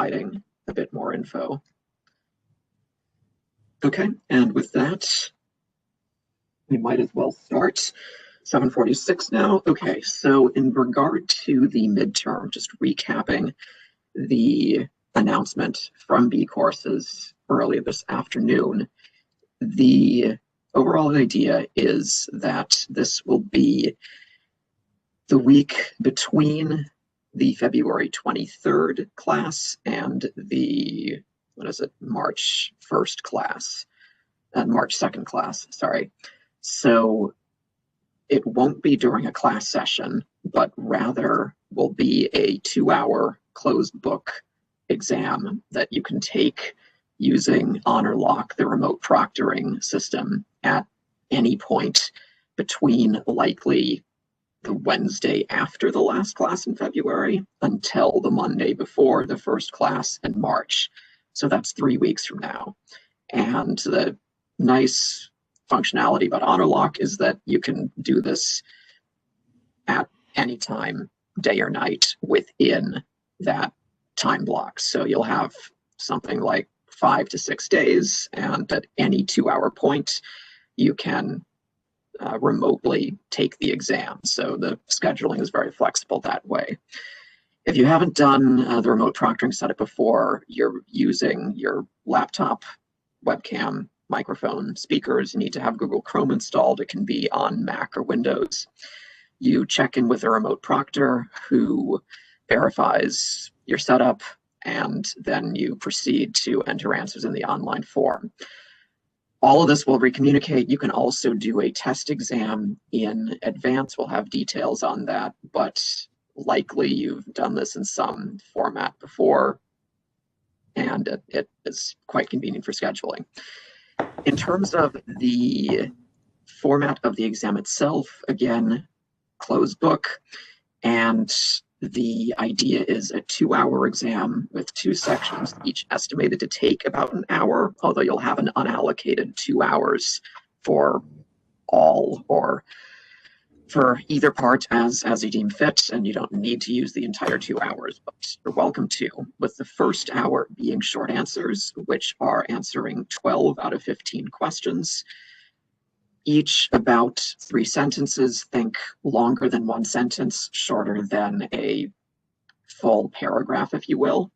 providing a bit more info. Okay, and with that, we might as well start. 7:46 now. Okay, so in regard to the midterm, just recapping the announcement from B courses earlier this afternoon, the overall idea is that this will be the week between the February 23rd class and the, March 1st class, and March 2nd class, sorry. So it won't be during a class session, but rather will be a 2-hour closed book exam that you can take using HonorLock, the remote proctoring system, at any point between likely the Wednesday after the last class in February until the Monday before the first class in March. So that's 3 weeks from now. And the nice functionality about HonorLock is that you can do this at any time, day or night, within that time block. So you'll have something like 5 to 6 days, and at any 2-hour point, you can remotely take the exam. So the scheduling is very flexible that way. If you haven't done the remote proctoring setup before, you're using your laptop, webcam, microphone, speakers. You need to have Google Chrome installed. It can be on Mac or Windows. You check in with a remote proctor who verifies your setup, and then you proceed to enter answers in the online form. All of this will recommunicate. You can also do a test exam in advance. We'll have details on that, but likely you've done this in some format before, and it is quite convenient for scheduling. In terms of the format of the exam itself, again, closed book, and the idea is a 2-hour exam with 2 sections, each estimated to take about an hour, although you'll have an unallocated 2 hours for all or for either part as you deem fit, and you don't need to use the entire 2 hours, but you're welcome to, with the first hour being short answers, which are answering 12 out of 15 questions, each about 3 sentences. Think longer than 1 sentence, shorter than a full paragraph, if you will.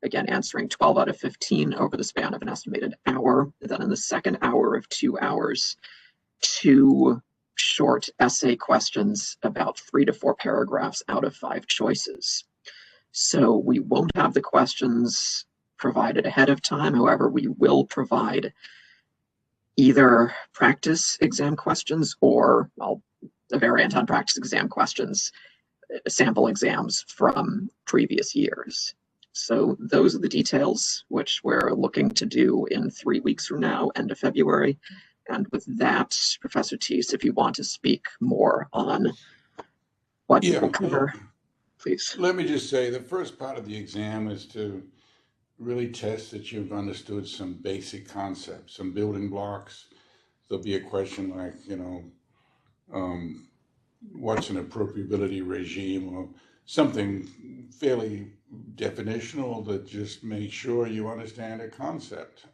Again, answering 12 out of 15 over the span of an estimated hour. Then in the second hour of 2 hours, 2 short essay questions, about 3 to 4 paragraphs out of 5 choices. So we won't have the questions provided ahead of time. However, we will provide either practice exam questions or, well, a variant on practice exam questions, sample exams from previous years. So those are the details which we're looking to do in 3 weeks from now, end of February. And with that, Professor Teece, if you want to speak more on what we'll cover, please. Let me just say, the first part of the exam is to really test that you've understood some basic concepts, some building blocks. There'll be a question like, what's an appropriability regime, or something fairly definitional that just makes sure you understand a concept.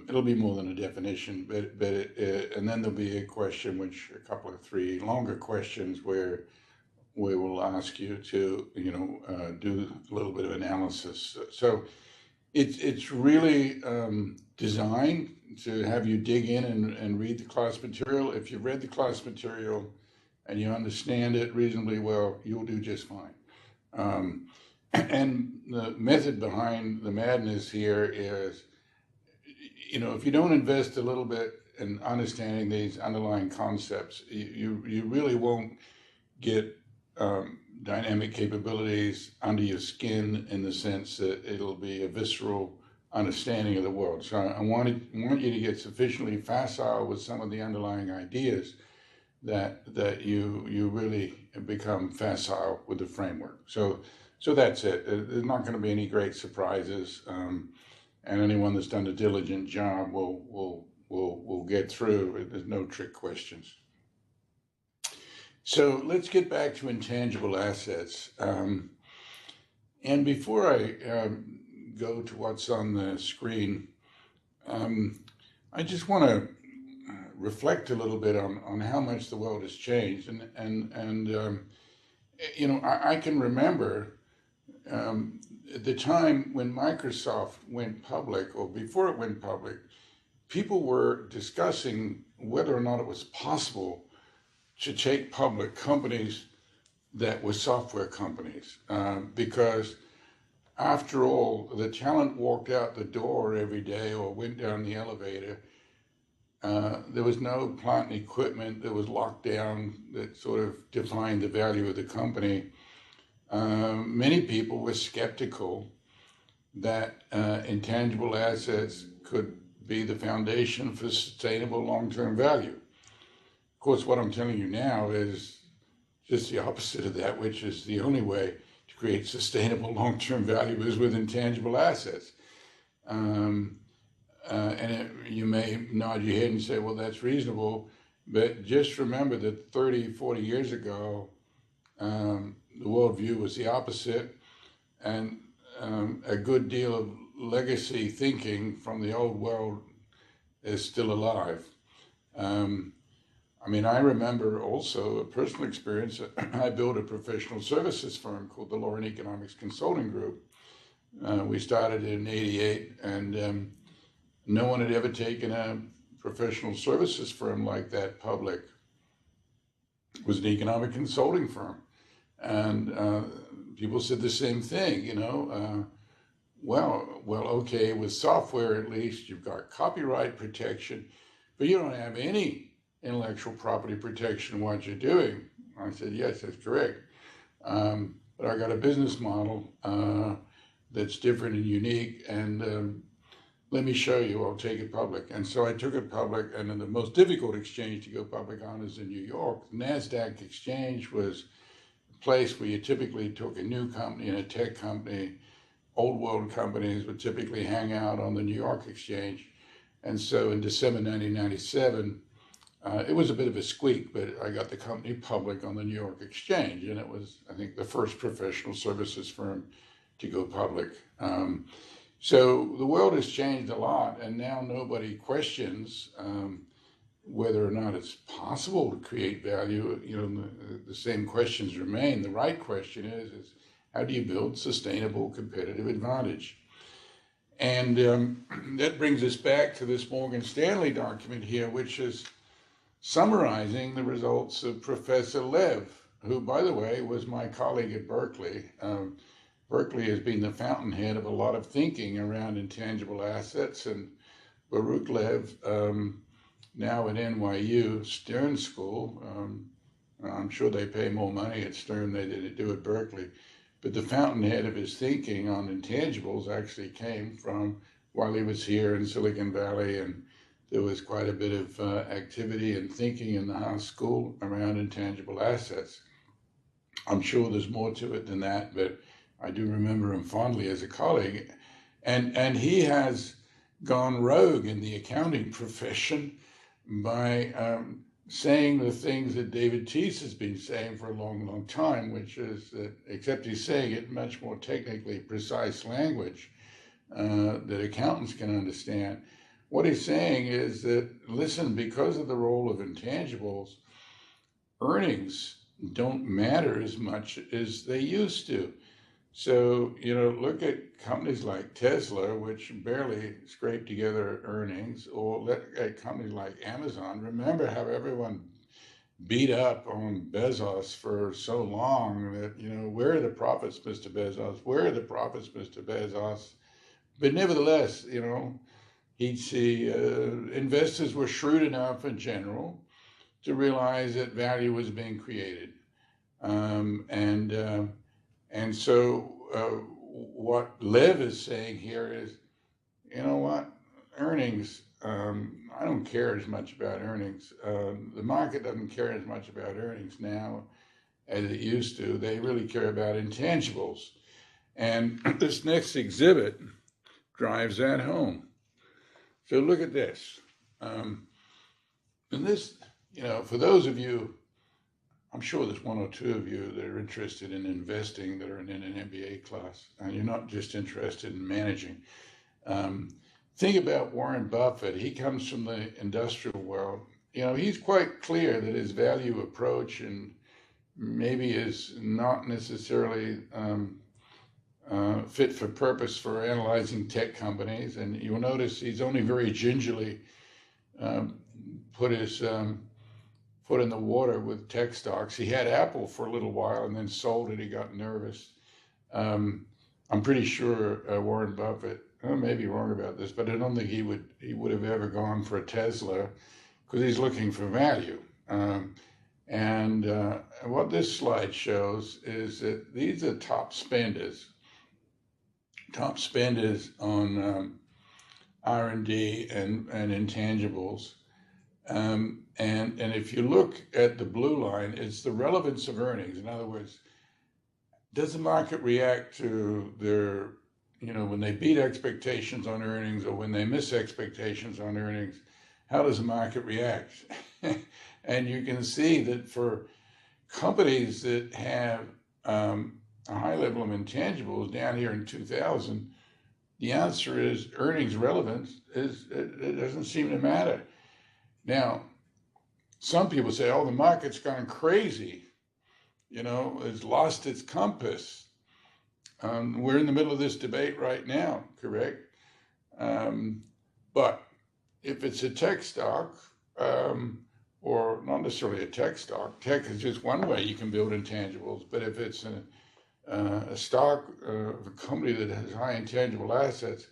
It'll be more than a definition, but and then there'll be a question, which a couple of 3 longer questions where we will ask you to, do a little bit of analysis. So it's really designed to have you dig in and read the class material. If you've read the class material and you understand it reasonably well, you'll do just fine. And the method behind the madness here is, if you don't invest a little bit in understanding these underlying concepts, you really won't get dynamic capabilities under your skin, in the sense that it'll be a visceral understanding of the world. So I want you to get sufficiently facile with some of the underlying ideas that you really become facile with the framework. So that's it. There's not going to be any great surprises, and anyone that's done a diligent job will get through. There's no trick questions. So let's get back to intangible assets. And before I go to what's on the screen, I just want to reflect a little bit on how much the world has changed. I can remember the time when Microsoft went public, or before it went public, people were discussing whether or not it was possible to take public companies that were software companies, because after all, the talent walked out the door every day or went down the elevator. There was no plant and equipment that was locked down that sort of defined the value of the company. Many people were skeptical that intangible assets could be the foundation for sustainable long-term value. Of course, what I'm telling you now is just the opposite of that, which is the only way to create sustainable long-term value is with intangible assets. You may nod your head and say, well, that's reasonable, but just remember that 30, 40 years ago, the worldview was the opposite, and a good deal of legacy thinking from the old world is still alive. I remember also a personal experience. I built a professional services firm called the Law and Economics Consulting Group. We started in '88, and no one had ever taken a professional services firm like that public. It was an economic consulting firm. And people said the same thing, okay, with software at least, you've got copyright protection, but you don't have any intellectual property protection in what you're doing. I said, yes, that's correct. But I got a business model that's different and unique, and let me show you, I'll take it public. And so I took it public, and then the most difficult exchange to go public on is in New York. The NASDAQ exchange was a place where you typically took a new company and a tech company. Old world companies would typically hang out on the New York exchange. And so in December 1997, it was a bit of a squeak, but I got the company public on the New York exchange, and it was, I think, the first professional services firm to go public. So the world has changed a lot, and now nobody questions whether or not it's possible to create value. The same questions remain. The right question is how do you build sustainable competitive advantage? And that brings us back to this Morgan Stanley document here, which is summarizing the results of Professor Lev, who, by the way, was my colleague at Berkeley. Berkeley has been the fountainhead of a lot of thinking around intangible assets, and Baruch Lev, now at NYU Stern School, I'm sure they pay more money at Stern than they do at Berkeley, but the fountainhead of his thinking on intangibles actually came from while he was here in Silicon Valley, and there was quite a bit of activity and thinking in the Haas School around intangible assets. I'm sure there's more to it than that, but I do remember him fondly as a colleague. And he has gone rogue in the accounting profession by saying the things that David Teece has been saying for a long, long time, which is that, except he's saying it in much more technically precise language that accountants can understand. What he's saying is that, listen, because of the role of intangibles, earnings don't matter as much as they used to. So, look at companies like Tesla, which barely scrape together earnings, or look at companies like Amazon. Remember how everyone beat up on Bezos for so long that, where are the profits, Mr. Bezos? Where are the profits, Mr. Bezos? But nevertheless, he'd see investors were shrewd enough in general to realize that value was being created. And so what Lev is saying here is, earnings, I don't care as much about earnings. The market doesn't care as much about earnings now as it used to. They really care about intangibles. And this next exhibit drives that home. So look at this. And this, for those of you I'm sure there's one or two of you that are interested in investing that are in an MBA class, and you're not just interested in managing. Think about Warren Buffett. He comes from the industrial world. He's quite clear that his value approach and maybe is not necessarily fit for purpose for analyzing tech companies. And you'll notice he's only very gingerly put his foot in the water with tech stocks. He had Apple for a little while and then sold it. He got nervous. I'm pretty sure Warren Buffett, I may be wrong about this, but I don't think he would have ever gone for a Tesla because he's looking for value. And what this slide shows is that these are top spenders on R&D and intangibles. And if you look at the blue line, it's the relevance of earnings. In other words, does the market react to their, when they beat expectations on earnings or when they miss expectations on earnings, how does the market react? And you can see that for companies that have a high level of intangibles down here in 2000, the answer is earnings relevance it doesn't seem to matter. Now, some people say, oh, the market's gone crazy. It's lost its compass. We're in the middle of this debate right now, correct? But if it's a tech stock, or not necessarily a tech stock, tech is just one way you can build intangibles. But if it's a stock of a company that has high intangible assets,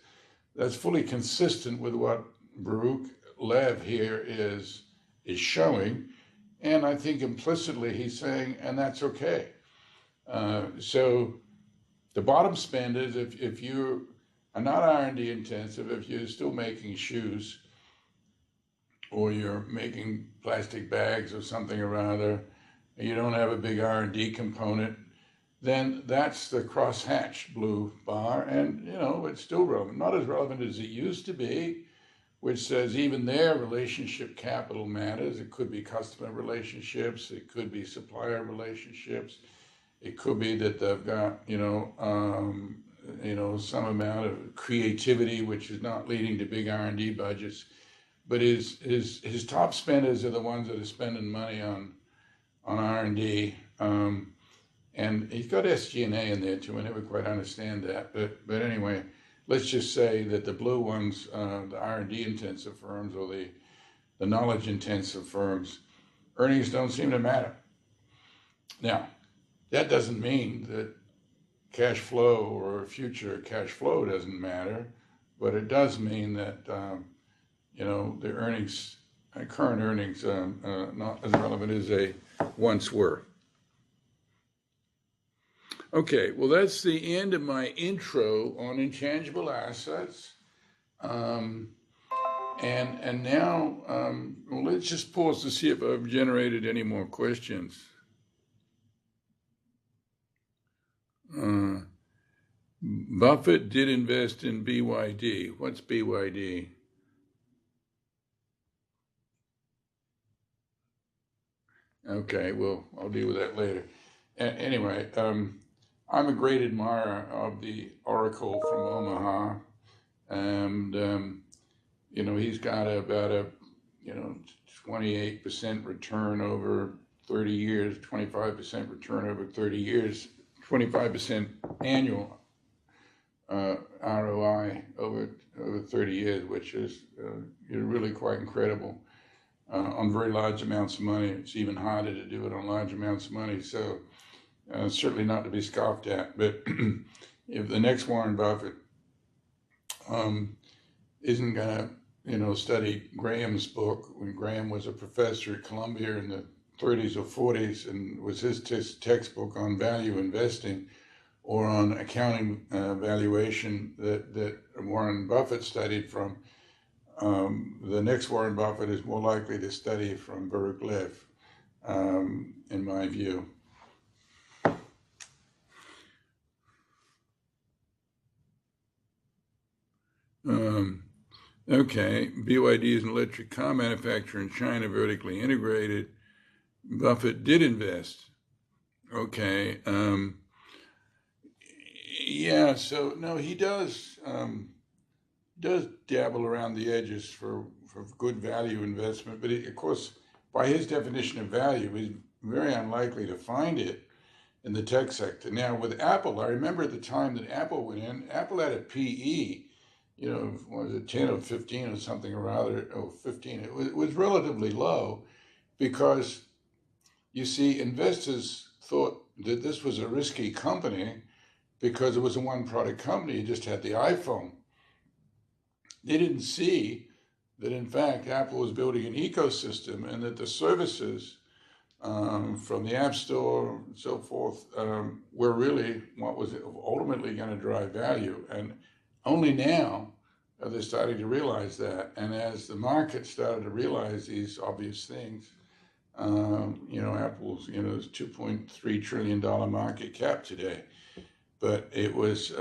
that's fully consistent with what Baruch Lev here is showing. And I think implicitly he's saying, and that's okay. So the bottom spend is if you are not R&D intensive, if you're still making shoes, or you're making plastic bags or something or other, and you don't have a big R&D component, then that's the crosshatch blue bar, and it's still relevant. Not as relevant as it used to be, which says even their relationship capital matters. It could be customer relationships, it could be supplier relationships, it could be that they've got some amount of creativity which is not leading to big R&D budgets. But his top spenders are the ones that are spending money on R&D, and he's got SG&A in there too. I never quite understand that, but anyway, let's just say that the blue ones, the R&D intensive firms or the knowledge intensive firms, earnings don't seem to matter. Now, that doesn't mean that cash flow or future cash flow doesn't matter, but it does mean that the earnings, current earnings, not as relevant as they once were. Okay, well, that's the end of my intro on intangible assets. And now, well, let's just pause to see if I've generated any more questions. Buffett did invest in BYD. What's BYD? Okay, well, I'll deal with that later. Anyway, I'm a great admirer of the Oracle from Omaha, and he's got about a 28% return over 30 years, 25% return over 30 years, 25% annual ROI over 30 years, which is really quite incredible. On very large amounts of money. It's even harder to do it on large amounts of money. So certainly not to be scoffed at. But if the next Warren Buffett isn't going to study Graham's book, when Graham was a professor at Columbia in the 30s or 40s, and was his textbook on value investing or on accounting valuation that Warren Buffett studied from, the next Warren Buffett is more likely to study from Baruch Lev, in my view. Okay, BYD is an electric car manufacturer in China, vertically integrated. Buffett did invest. Okay. Yeah, so no, he does dabble around the edges for good value investment, but of course, by his definition of value, he's very unlikely to find it in the tech sector. Now, with Apple, I remember at the time that Apple went in, Apple had a PE, was it 10 or 15 or something, or rather, 15. It was relatively low because, you see, investors thought that this was a risky company because it was a one-product company. It just had the iPhone. They didn't see that, in fact, Apple was building an ecosystem and that the services from the App Store and so forth were really what was ultimately going to drive value. And only now are they starting to realize that. And as the market started to realize these obvious things, Apple's, is $2.3 trillion market cap today. But it was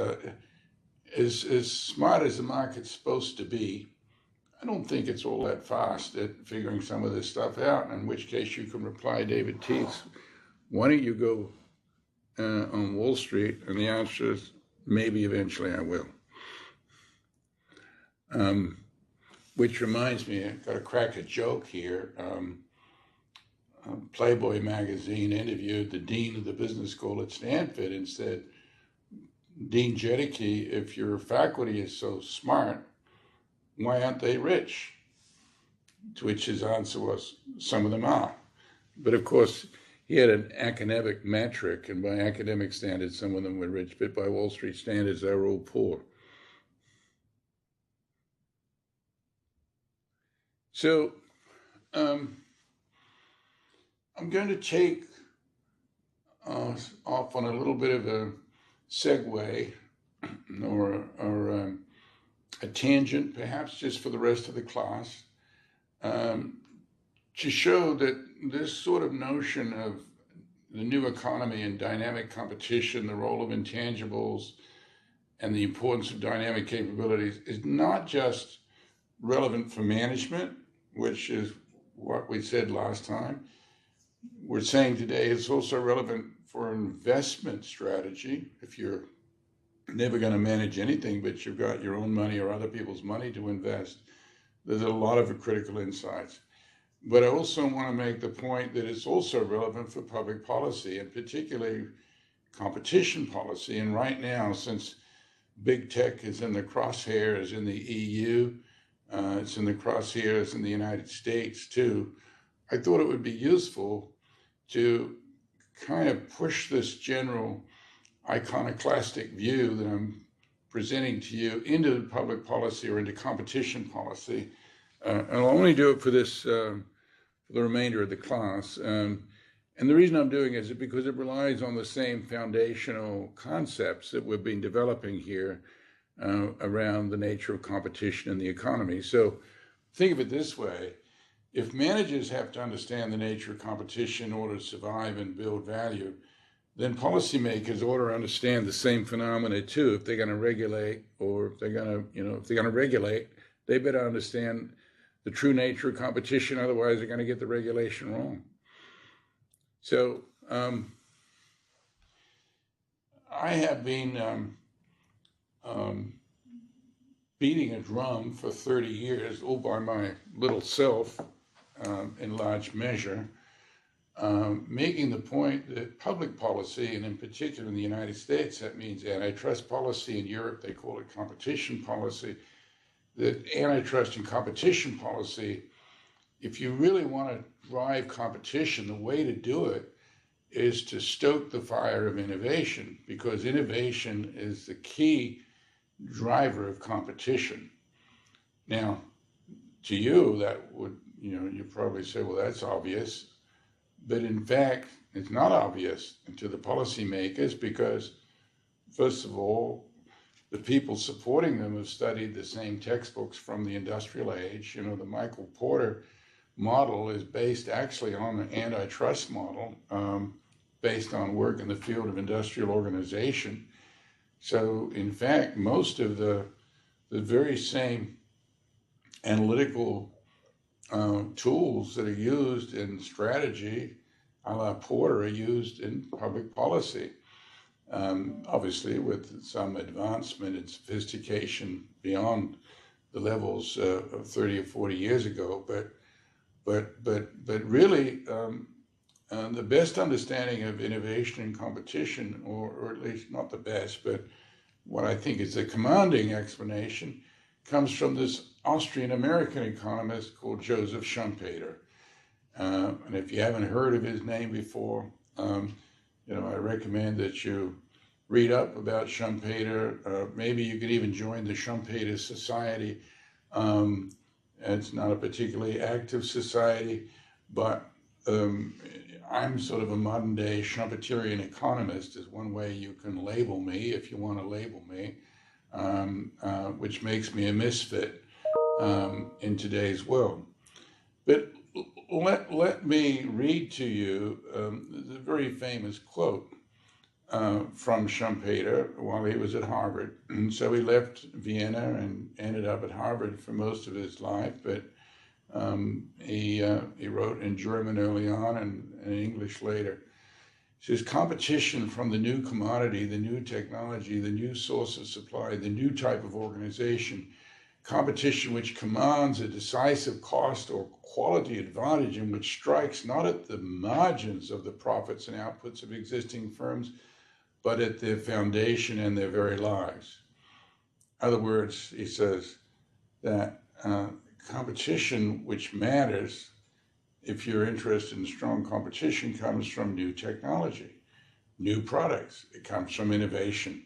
as smart as the market's supposed to be. I don't think it's all that fast at figuring some of this stuff out, in which case you can reply, David Teece, why don't you go on Wall Street? And the answer is, maybe eventually I will. Which reminds me, I've got to crack a joke here. Playboy magazine interviewed the dean of the business school at Stanford and said, Dean Jedicke, if your faculty is so smart, why aren't they rich? To which his answer was, some of them are. But of course, he had an academic metric, and by academic standards, some of them were rich, but by Wall Street standards, they were all poor. So I'm going to take off on a little bit of a segue or a tangent, perhaps just for the rest of the class, to show that this sort of notion of the new economy and dynamic competition, the role of intangibles, and the importance of dynamic capabilities is not just relevant for management, which is what we said last time. We're saying today it's also relevant for investment strategy. If you're never going to manage anything, but you've got your own money or other people's money to invest, there's a lot of critical insights. But I also want to make the point that it's also relevant for public policy, and particularly competition policy. And right now, since big tech is in the crosshairs in the EU, it's in the crosshairs in the United States too, I thought it would be useful to kind of push this general iconoclastic view that I'm presenting to you into public policy or into competition policy. And I'll only do it for this, for the remainder of the class. And the reason I'm doing it is because it relies on the same foundational concepts that we've been developing here around the nature of competition in the economy. So think of it this way. If managers have to understand the nature of competition in order to survive and build value, then policymakers ought to understand the same phenomena too. If they're going to regulate, or if they're going to regulate, they better understand the true nature of competition. Otherwise, they're going to get the regulation wrong. So I have been beating a drum for 30 years, all by my little self, in large measure, making the point that public policy, and in particular in the United States, that means antitrust policy. In Europe, they call it competition policy. That antitrust and competition policy, if you really want to drive competition, the way to do it is to stoke the fire of innovation, because innovation is the key driver of competition. Now, to you, that would, you probably say, well, that's obvious. But in fact, it's not obvious to the policymakers because, first of all, the people supporting them have studied the same textbooks from the industrial age. The Michael Porter model is based actually on an antitrust model based on work in the field of industrial organization. So, in fact, most of the very same analytical tools that are used in strategy a la Porter are used in public policy. Obviously with some advancement and sophistication beyond the levels of 30 or 40 years ago, but really the best understanding of innovation and competition, or at least not the best, but what I think is the commanding explanation, comes from this Austrian-American economist called Joseph Schumpeter. And if you haven't heard of his name before, I recommend that you read up about Schumpeter. Maybe you could even join the Schumpeter Society. It's not a particularly active society, but I'm sort of a modern day Schumpeterian economist is one way you can label me if you want to label me, which makes me a misfit in today's world. But let me read to you the very famous quote from Schumpeter while he was at Harvard. And so he left Vienna and ended up at Harvard for most of his life, but he wrote in German early on and in English later. He says, competition from the new commodity, the new technology, the new source of supply, the new type of organization, competition which commands a decisive cost or quality advantage and which strikes not at the margins of the profits and outputs of existing firms, but at their foundation and their very lives. In other words, he says that competition which matters, if you're interested in strong competition, comes from new technology, new products. It comes from innovation.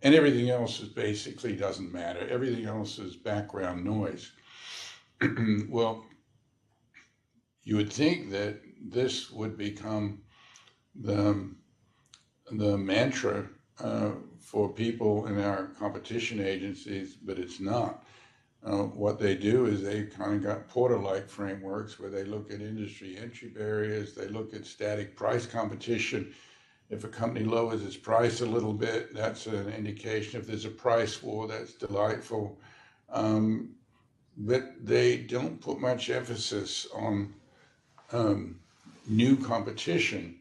And everything else is basically doesn't matter. Everything else is background noise. Well, you would think that this would become the mantra for people in our competition agencies, but it's not. What they do is they kind of got Porter-like frameworks where they look at industry entry barriers, they look at static price competition. If a company lowers its price a little bit, that's an indication. If there's a price war, that's delightful. But they don't put much emphasis on new competition.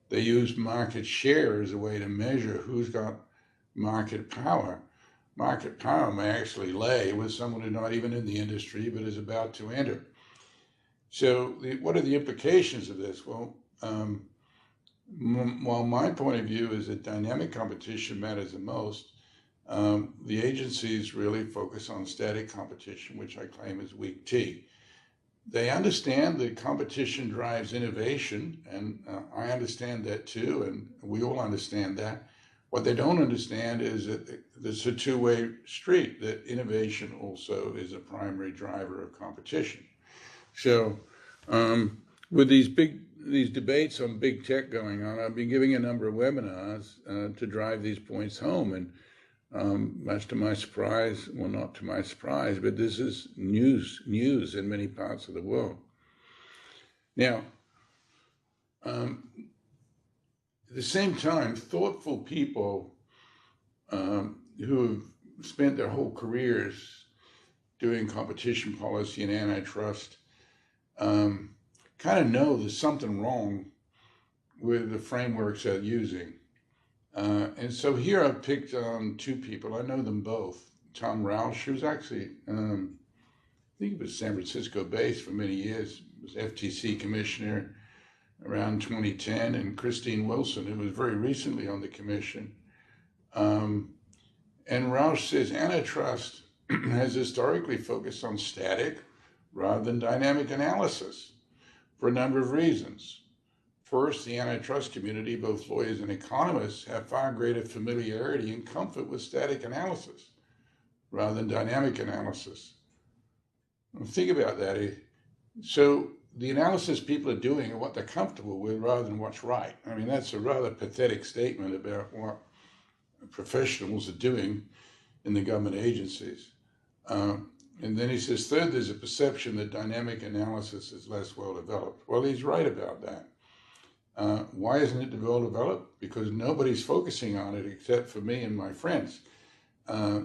They use market share as a way to measure who's got market power. Market power may actually lay with someone who's not even in the industry, but is about to enter. So what are the implications of this? Well, while my point of view is that dynamic competition matters the most, the agencies really focus on static competition, which I claim is weak tea. They understand that competition drives innovation, and I understand that too, and we all understand that. What they don't understand is that it's a two-way street, that innovation also is a primary driver of competition. So with these debates on big tech going on, I've been giving a number of webinars to drive these points home, and much to my surprise, well, not to my surprise, but this is news in many parts of the world. Now, at the same time, thoughtful people who have spent their whole careers doing competition policy and antitrust kind of know there's something wrong with the frameworks they're using. And so here I've picked on two people. I know them both. Tom Roush, who's actually, I think he was San Francisco based for many years, was FTC commissioner around 2010, and Christine Wilson, who was very recently on the commission. And Roush says antitrust has historically focused on static rather than dynamic analysis for a number of reasons. First, the antitrust community, both lawyers and economists, have far greater familiarity and comfort with static analysis rather than dynamic analysis. Think about that. So the analysis people are doing are what they're comfortable with rather than what's right. I mean, that's a rather pathetic statement about what professionals are doing in the government agencies. And then he says, third, there's a perception that dynamic analysis is less well developed. Well, he's right about that. Why isn't it well developed? Because nobody's focusing on it except for me and my friends.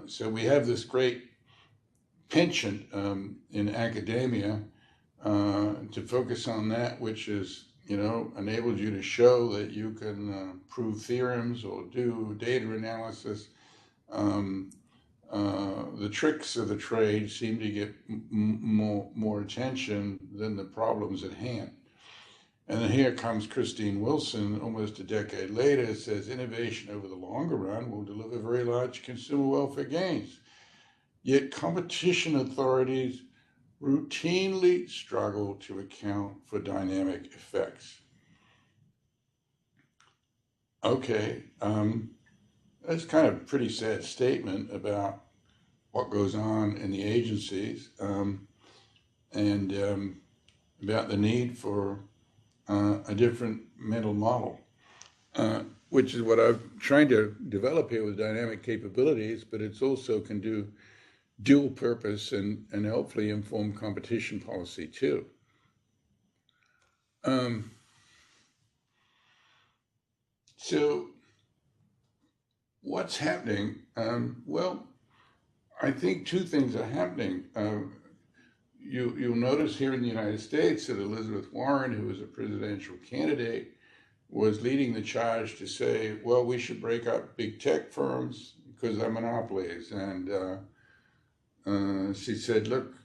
So we have this great penchant in academia to focus on that which is, enables you to show that you can prove theorems or do data analysis. The tricks of the trade seem to get more attention than the problems at hand. And then here comes Christine Wilson, almost a decade later, says innovation over the longer run will deliver very large consumer welfare gains. Yet competition authorities routinely struggle to account for dynamic effects. Okay, that's kind of a pretty sad statement about what goes on in the agencies, and about the need for a different mental model, which is what I'm trying to develop here with dynamic capabilities, but it's also can do dual purpose and hopefully inform competition policy too. So what's happening? Well, I think two things are happening. You'll notice here in the United States that Elizabeth Warren, who was a presidential candidate, was leading the charge to say, well, we should break up big tech firms because they're monopolies. And she said, look,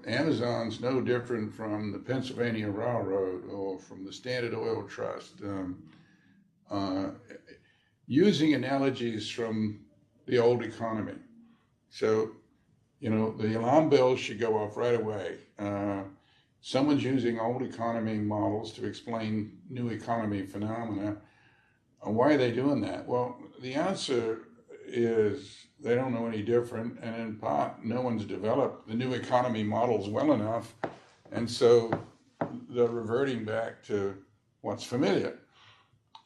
Amazon's no different from the Pennsylvania Railroad or from the Standard Oil Trust. Using analogies from the old economy. So, the alarm bells should go off right away. Someone's using old economy models to explain new economy phenomena. Why are they doing that? Well, the answer is they don't know any different, and in part, no one's developed the new economy models well enough, and so they're reverting back to what's familiar.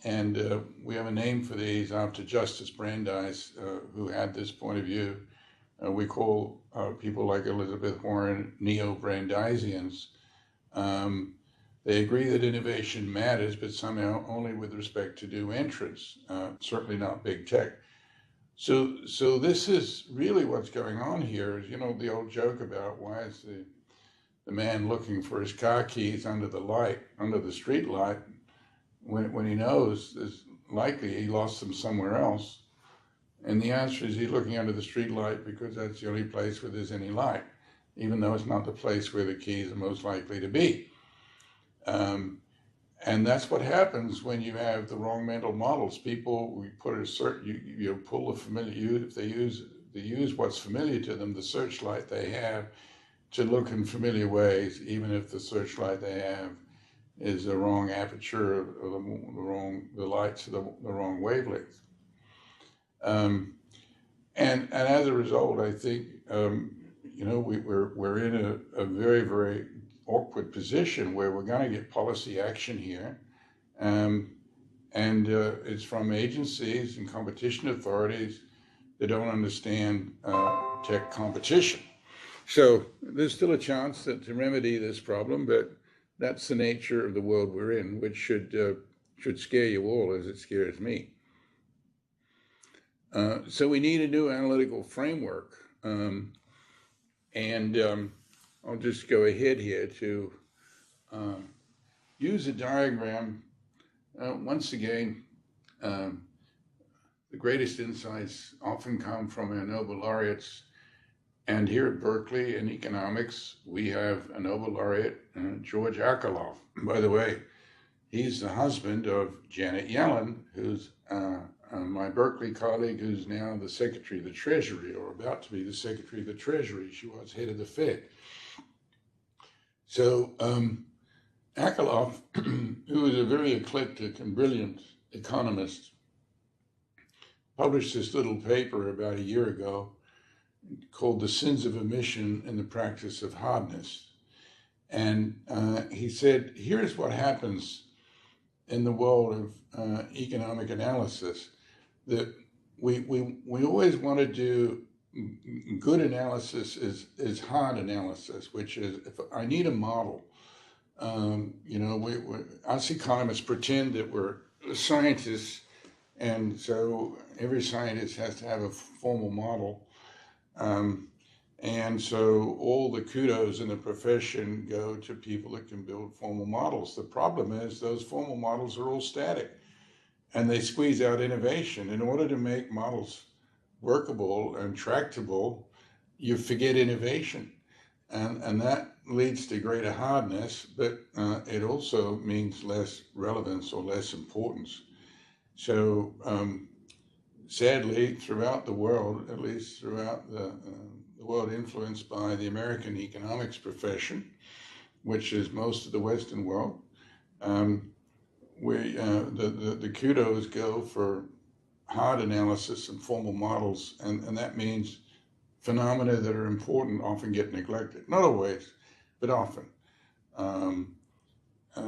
And we have a name for these after Justice Brandeis, who had this point of view. We call people like Elizabeth Warren neo-Brandeisians. They agree that innovation matters, but somehow only with respect to new entrants, certainly not big tech. So this is really what's going on here. Is, the old joke about why is the man looking for his car keys under the street light, when he knows it's likely he lost them somewhere else. And the answer is he's looking under the street light because that's the only place where there's any light, even though it's not the place where the keys are most likely to be. And that's what happens when you have the wrong mental models. People, we put a you pull the familiar, if they use what's familiar to them, the searchlight they have, to look in familiar ways, even if the searchlight they have is the wrong aperture or the lights are the wrong wavelength. And as a result, I think we're in a very, very awkward position where we're going to get policy action here, and it's from agencies and competition authorities that don't understand tech competition. So there's still a chance to remedy this problem, but that's the nature of the world we're in, which should scare you all as it scares me. So we need a new analytical framework, and I'll just go ahead here to use a diagram. Once again, the greatest insights often come from our Nobel laureates. And here at Berkeley in economics, we have a Nobel laureate, George Akerlof. By the way, he's the husband of Janet Yellen, who's my Berkeley colleague, who's now the Secretary of the Treasury, or about to be the Secretary of the Treasury. She was head of the Fed. So Akerlof, who is a very eclectic and brilliant economist, published this little paper about a year ago called The Sins of Omission and the Practice of Hardness. And he said, here's what happens in the world of economic analysis, that we always want to do good analysis is hard analysis, which is if I need a model. Us economists pretend that we're scientists, and so every scientist has to have a formal model. And so all the kudos in the profession go to people that can build formal models. The problem is those formal models are all static and they squeeze out innovation. In order to make models workable and tractable, you forget innovation. And that leads to greater hardness, but it also means less relevance or less importance. So sadly, throughout the world, at least throughout the world influenced by the American economics profession, which is most of the Western world, the kudos go for hard analysis and formal models, and that means phenomena that are important often get neglected. Not always, but often.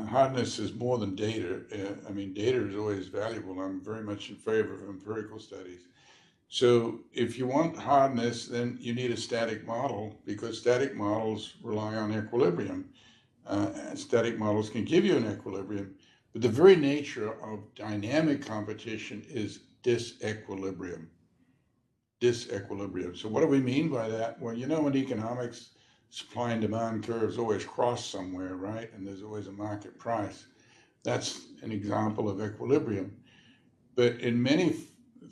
Hardness is more than data. I mean, data is always valuable. I'm very much in favor of empirical studies. So if you want hardness, then you need a static model, because static models rely on equilibrium. Static models can give you an equilibrium, but the very nature of dynamic competition is disequilibrium. Disequilibrium. So what do we mean by that? Well, you know, in economics, supply and demand curves always cross somewhere, right? And there's always a market price. That's an example of equilibrium. But in many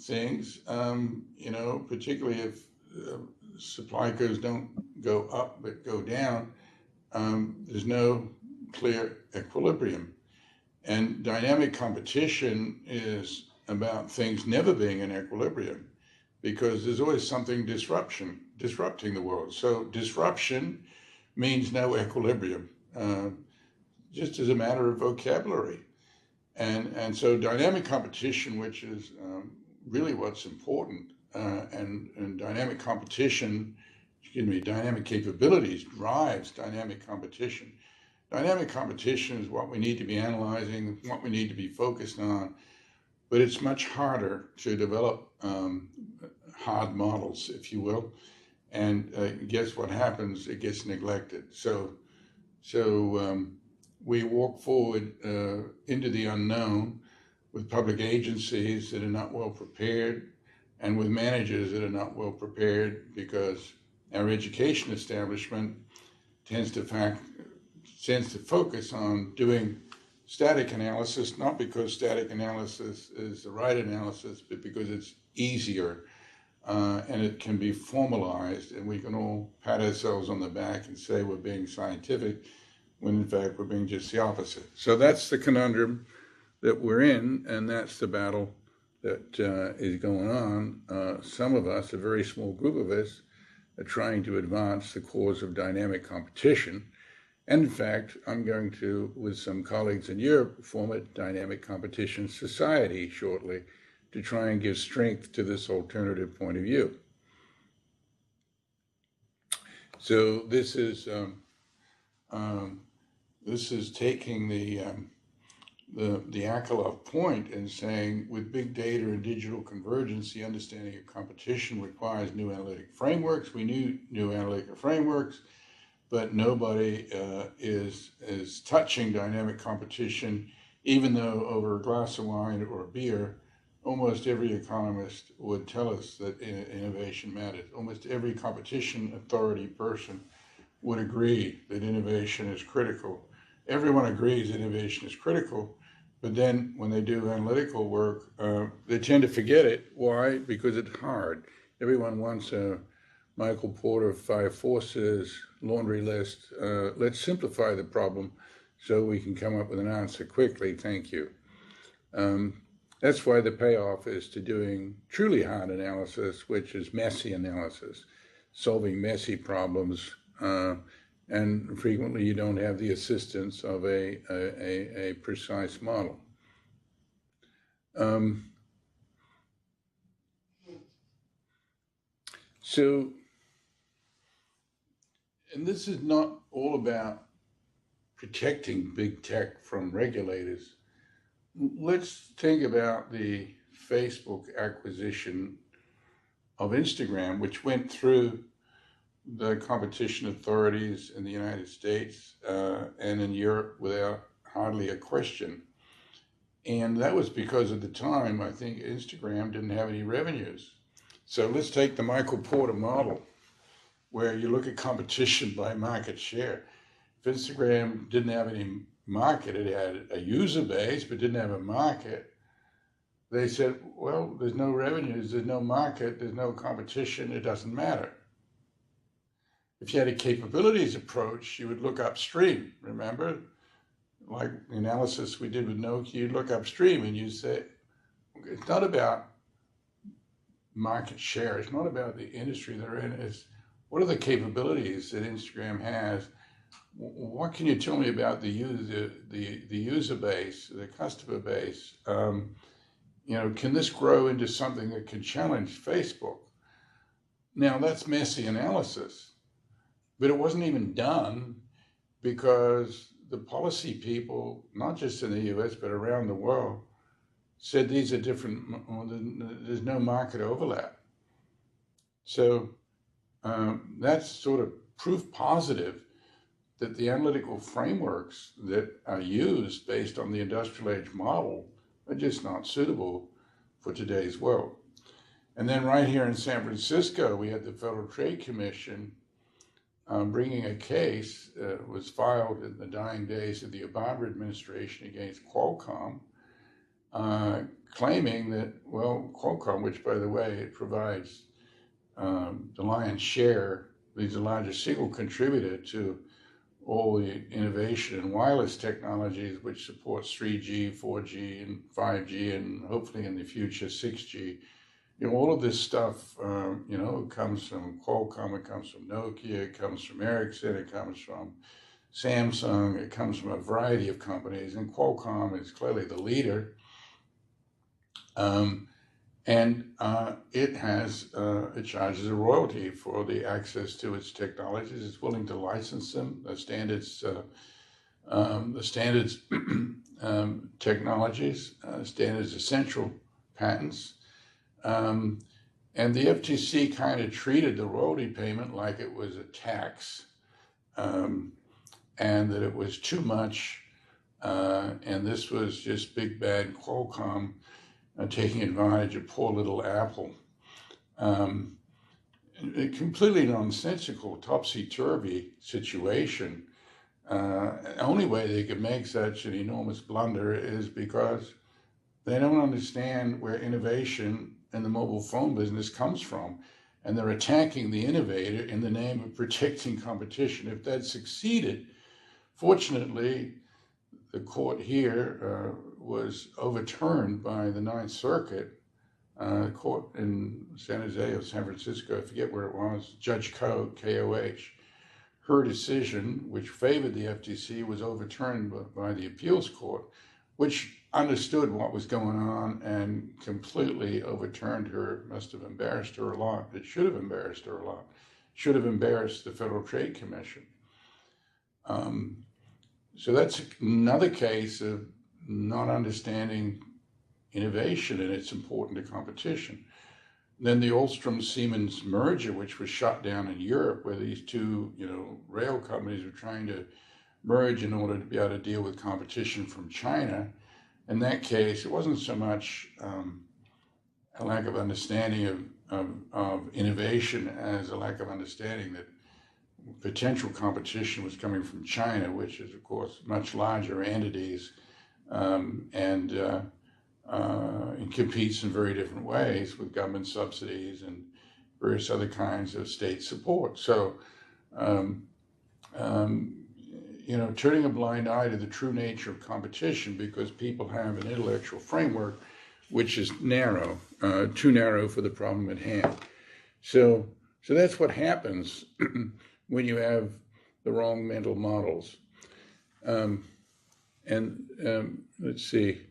things, you know, particularly if supply curves don't go up but go down, there's no clear equilibrium. And dynamic competition is about things never being in equilibrium, because there's always something disrupting the world. So disruption means no equilibrium, just as a matter of vocabulary. And so dynamic competition, which is really what's important, and dynamic competition, dynamic capabilities drives dynamic competition. Dynamic competition is what we need to be analyzing, what we need to be focused on, but it's much harder to develop hard models, if you will. And guess what happens? It gets neglected. So we walk forward into the unknown with public agencies that are not well prepared, and with managers that are not well prepared, because our education establishment tends to focus on doing static analysis, not because static analysis is the right analysis, but because it's easier, and it can be formalized, and we can all pat ourselves on the back and say we're being scientific, when in fact we're being just the opposite. So that's the conundrum that we're in, and that's the battle that is going on. Some of us, a very small group of us, are trying to advance the cause of dynamic competition. And in fact, I'm going to, with some colleagues in Europe, form a dynamic competition society shortly to try and give strength to this alternative point of view. So this is taking the Akerlof point and saying, with big data and digital convergence, the understanding of competition requires new analytic frameworks. We need new analytic frameworks, but nobody is touching dynamic competition, even though over a glass of wine or a beer, almost every economist would tell us that innovation matters. Almost every competition authority person would agree that innovation is critical. Everyone agrees innovation is critical, but then when they do analytical work, they tend to forget it. Why? Because it's hard. Everyone wants a Michael Porter 5 forces laundry list. Let's simplify the problem so we can come up with an answer quickly. Thank you. That's why the payoff is to doing truly hard analysis, which is messy analysis, solving messy problems, and frequently you don't have the assistance of a precise model. And this is not all about protecting big tech from regulators. Let's think about the Facebook acquisition of Instagram, which went through the competition authorities in the United States and in Europe without hardly a question. And that was because at the time, I think Instagram didn't have any revenues. So let's take the Michael Porter model. where you look at competition by market share. If Instagram didn't have any market, it had a user base, but didn't have a market, they said, well, there's no revenues, there's no market, there's no competition, it doesn't matter. If you had a capabilities approach, you would look upstream, remember? Like the analysis we did with Nokia, you'd look upstream and you say, it's not about market share, it's not about the industry they're in, it's what are the capabilities that Instagram has? What can you tell me about the user base, the customer base? Can this grow into something that can challenge Facebook? Now that's messy analysis, but it wasn't even done because the policy people, not just in the US, but around the world, said these are different, there's no market overlap. So that's sort of proof positive that the analytical frameworks that are used based on the industrial age model are just not suitable for today's world. And then right here in San Francisco, we had the Federal Trade Commission bringing a case was filed in the dying days of the Obama administration against Qualcomm, claiming that, well, Qualcomm, which by the way, it provides the lion's share, is the largest single contributor to all the innovation in wireless technologies, which supports 3G, 4G, and 5G, and hopefully in the future 6G. All of this stuff, comes from Qualcomm, it comes from Nokia, it comes from Ericsson, it comes from Samsung, it comes from a variety of companies, and Qualcomm is clearly the leader. It charges a royalty for the access to its technologies. It's willing to license them, the standards technologies, standards essential patents. And the FTC kind of treated the royalty payment like it was a tax, and that it was too much, and this was just big bad Qualcomm taking advantage of poor little Apple. A completely nonsensical, topsy-turvy situation. The only way they could make such an enormous blunder is because they don't understand where innovation in the mobile phone business comes from, and they're attacking the innovator in the name of protecting competition. If that succeeded, fortunately, the court here was overturned by the Ninth Circuit, court in San Jose or San Francisco, I forget where it was, Judge K-O-H. Her decision, which favored the FTC, was overturned by the appeals court, which understood what was going on and completely overturned her. Must have embarrassed her a lot. It should have embarrassed her a lot. Should have embarrassed the Federal Trade Commission. So that's another case of not understanding innovation, and it's important to competition. Then the Alstom-Siemens merger, which was shut down in Europe, where these two, rail companies were trying to merge in order to be able to deal with competition from China. In that case, it wasn't so much a lack of understanding of innovation as a lack of understanding that potential competition was coming from China, which is, of course, much larger entities and competes in very different ways with government subsidies and various other kinds of state support. So, turning a blind eye to the true nature of competition because people have an intellectual framework which is narrow, too narrow for the problem at hand. So that's what happens when you have the wrong mental models. Let's see.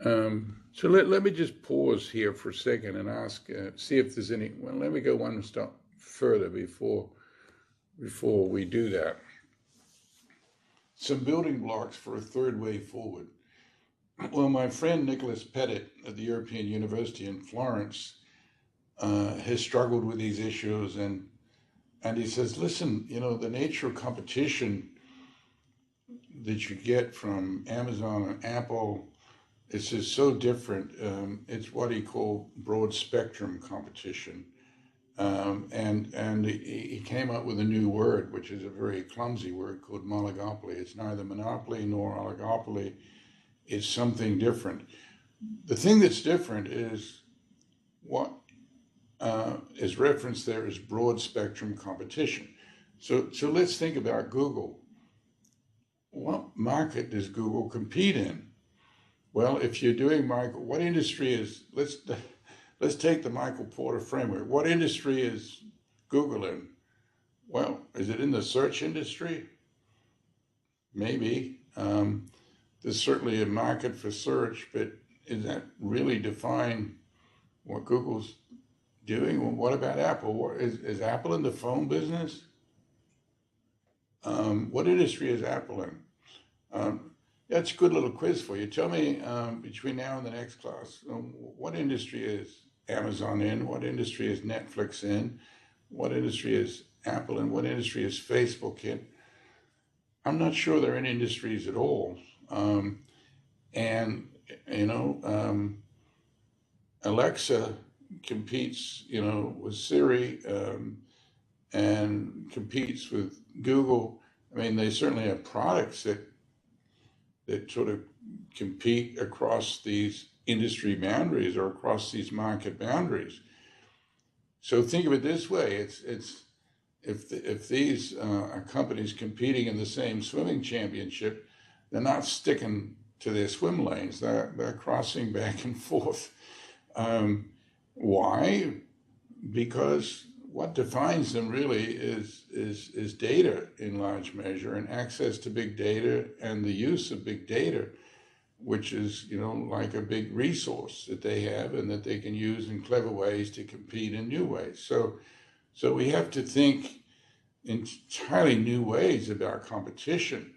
So let me just pause here for a second and ask, see if there's any. Well, let me go one step further before we do that. Some building blocks for a third way forward. Well, my friend Nicholas Pettit at the European University in Florence has struggled with these issues, and he says, listen, the nature of competition that you get from Amazon and Apple is just so different. It's what he called broad spectrum competition. And he came up with a new word, which is a very clumsy word called oligopoly. It's neither monopoly nor oligopoly. It's something different. The thing that's different is what is referenced there is broad spectrum competition. So let's think about Google. What market does Google compete in? Well, if you're doing what industry is, let's take the Michael Porter framework. What industry is Google in? Well, is it in the search industry? Maybe. There's certainly a market for search, but is that really define what Google's doing? Well, what about Apple? Is Apple in the phone business? What industry is Apple in? That's a good little quiz for you. Tell me between now and the next class, what industry is Amazon in? What industry is Netflix in? What industry is Apple in? What industry is Facebook in? I'm not sure they're in industries at all. And, Alexa competes, with Siri and competes with Google. I mean, they certainly have products that sort of compete across these industry boundaries or across these market boundaries. So think of it this way: it's if these are companies competing in the same swimming championship, they're not sticking to their swim lanes. They're crossing back and forth. Why? Because what defines them really is data in large measure, and access to big data and the use of big data, which is, like a big resource that they have and that they can use in clever ways to compete in new ways. So we have to think in entirely new ways about competition.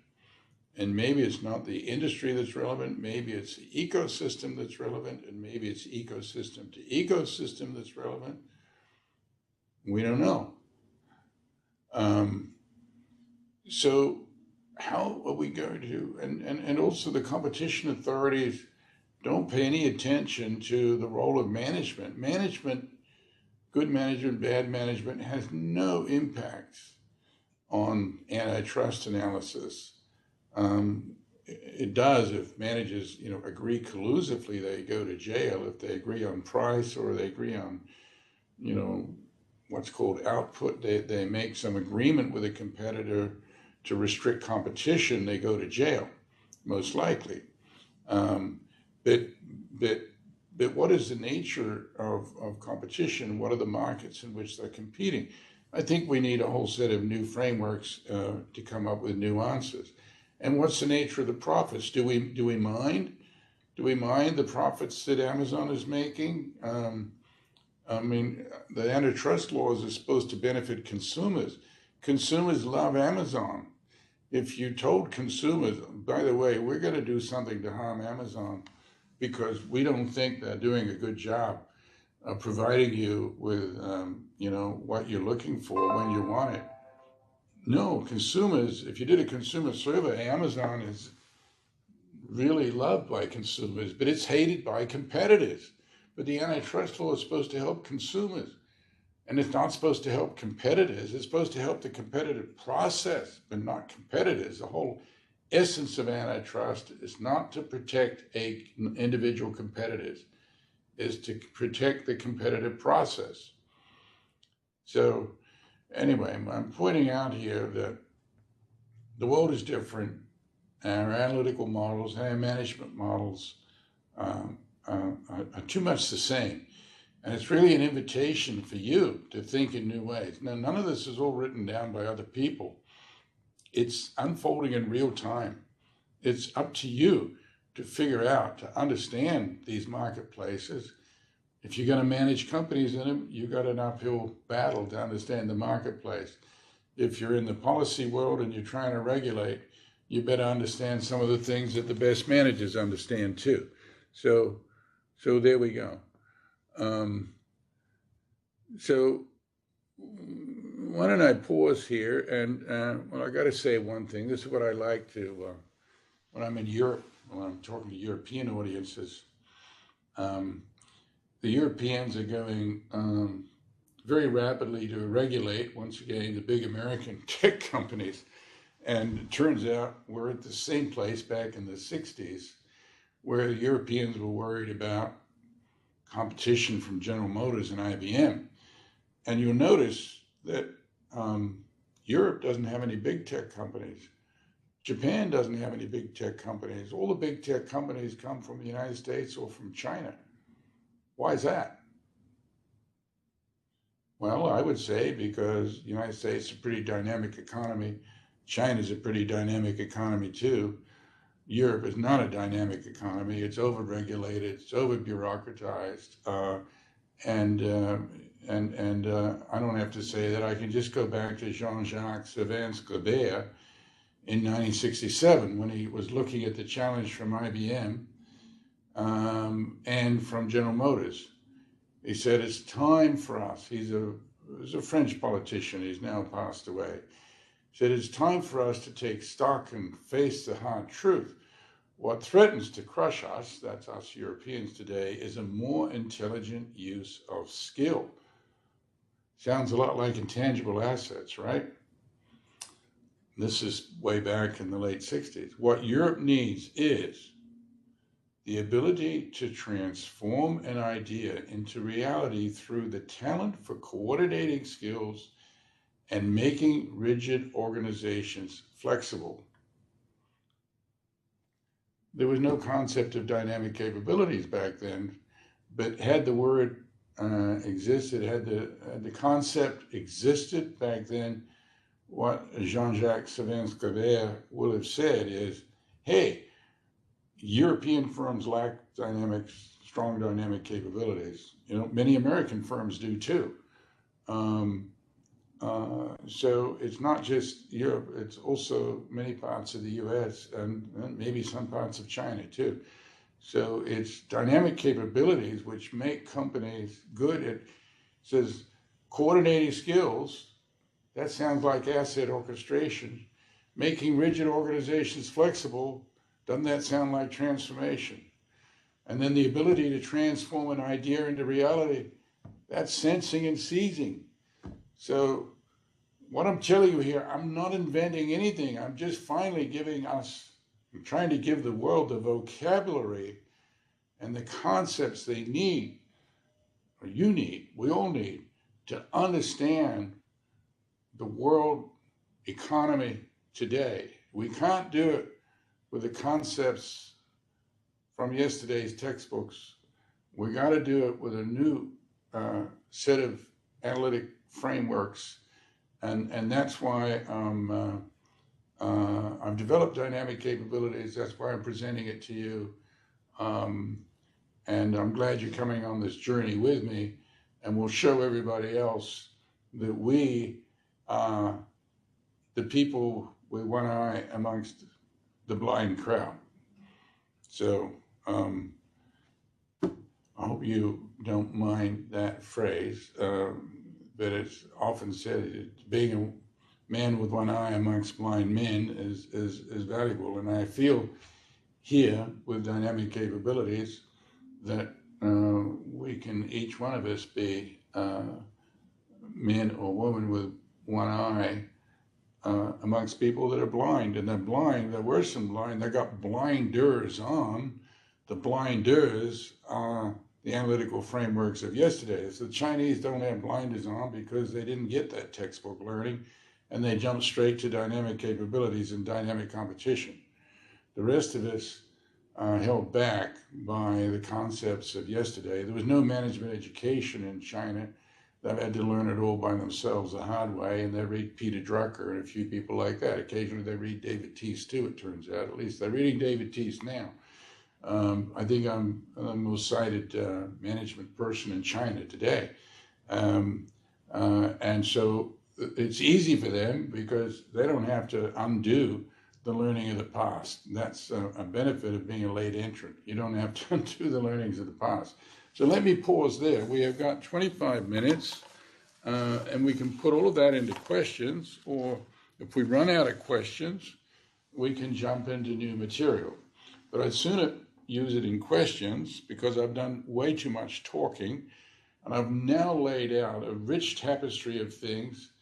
And maybe it's not the industry that's relevant, maybe it's the ecosystem that's relevant, and maybe it's ecosystem to ecosystem that's relevant. We don't know. So how are we going to, and also the competition authorities don't pay any attention to the role of management. Management, good management, bad management, has no impact on antitrust analysis. It does if managers, agree collusively, they go to jail. If they agree on price or they agree on, what's called output, they make some agreement with a competitor to restrict competition, they go to jail, most likely. But what is the nature of competition? What are the markets in which they're competing? I think we need a whole set of new frameworks to come up with new answers. And what's the nature of the profits? Do we mind? Do we mind the profits that Amazon is making? The antitrust laws are supposed to benefit consumers. Consumers love Amazon. If you told consumers, by the way, we're going to do something to harm Amazon because we don't think they're doing a good job of providing you with, what you're looking for when you want it. No, consumers, if you did a consumer survey, Amazon is really loved by consumers, but it's hated by competitors. But the antitrust law is supposed to help consumers, and it's not supposed to help competitors. It's supposed to help the competitive process, but not competitors. The whole essence of antitrust is not to protect individual competitors, is to protect the competitive process. So anyway, I'm pointing out here that the world is different. Our analytical models and our management models are too much the same. And it's really an invitation for you to think in new ways. Now, none of this is all written down by other people. It's unfolding in real time. It's up to you to figure out, to understand these marketplaces. If you're going to manage companies in them, you've got an uphill battle to understand the marketplace. If you're in the policy world and you're trying to regulate, you better understand some of the things that the best managers understand too. So there we go. So why don't I pause here and I got to say one thing. This is what I like to when I'm in Europe, when I'm talking to European audiences. The Europeans are going very rapidly to regulate, once again, the big American tech companies. And it turns out we're at the same place back in the 60s where the Europeans were worried about competition from General Motors and IBM. And you'll notice that Europe doesn't have any big tech companies. Japan doesn't have any big tech companies. All the big tech companies come from the United States or from China. Why is that? Well, I would say because the United States is a pretty dynamic economy. China's a pretty dynamic economy too. Europe is not a dynamic economy. It's overregulated, it's over-bureaucratized, and I don't have to say that. I can just go back to Jean-Jacques Savance-Gobert in 1967 when he was looking at the challenge from IBM and from General Motors. He said, it's time for us. He's a French politician. He's now passed away. He said, it's time for us to take stock and face the hard truth. What threatens to crush us, that's us Europeans today, is a more intelligent use of skill. Sounds a lot like intangible assets, right? This is way back in the late 60s. What Europe needs is the ability to transform an idea into reality through the talent for coordinating skills and making rigid organizations flexible. There was no concept of dynamic capabilities back then, but had the word existed, had the concept existed back then, what Jean-Jacques Savance-Gobert would have said is, hey, European firms lack strong dynamic capabilities. You know, many American firms do too. So it's not just Europe, it's also many parts of the US and maybe some parts of China too. So it's dynamic capabilities which make companies good at, says, coordinating skills. That sounds like asset orchestration. Making rigid organizations flexible, doesn't that sound like transformation? And then the ability to transform an idea into reality, that's sensing and seizing. So what I'm telling you here, I'm not inventing anything. I'm just finally I'm trying to give the world the vocabulary and the concepts they need, or you need, we all need, to understand the world economy today. We can't do it with the concepts from yesterday's textbooks. We got to do it with a new set of analytic frameworks, and that's why I've developed dynamic capabilities. That's why I'm presenting it to you, and I'm glad you're coming on this journey with me, and we'll show everybody else that we are the people with one eye amongst the blind crowd. So I hope you don't mind that phrase, but it's often said being a man with one eye amongst blind men is valuable. And I feel here with dynamic capabilities that we can, each one of us, be man or woman with one eye amongst people that are blind. And they're blind, they're worse than blind, they've got blinders on. The blinders are the analytical frameworks of yesterday. So the Chinese don't have blinders on because they didn't get that textbook learning, and they jumped straight to dynamic capabilities and dynamic competition. The rest of us are held back by the concepts of yesterday. There was no management education in China. They've had to learn it all by themselves the hard way, and they read Peter Drucker and a few people like that. Occasionally they read David Teece too, it turns out. At least they're reading David Teece now. I think I'm the most cited management person in China today. And so it's easy for them because they don't have to undo the learning of the past. That's a benefit of being a late entrant. You don't have to undo the learnings of the past. So let me pause there. We have got 25 minutes, and we can put all of that into questions, or if we run out of questions, we can jump into new material. But I'd sooner use it in questions because I've done way too much talking, And I've now laid out a rich tapestry of things,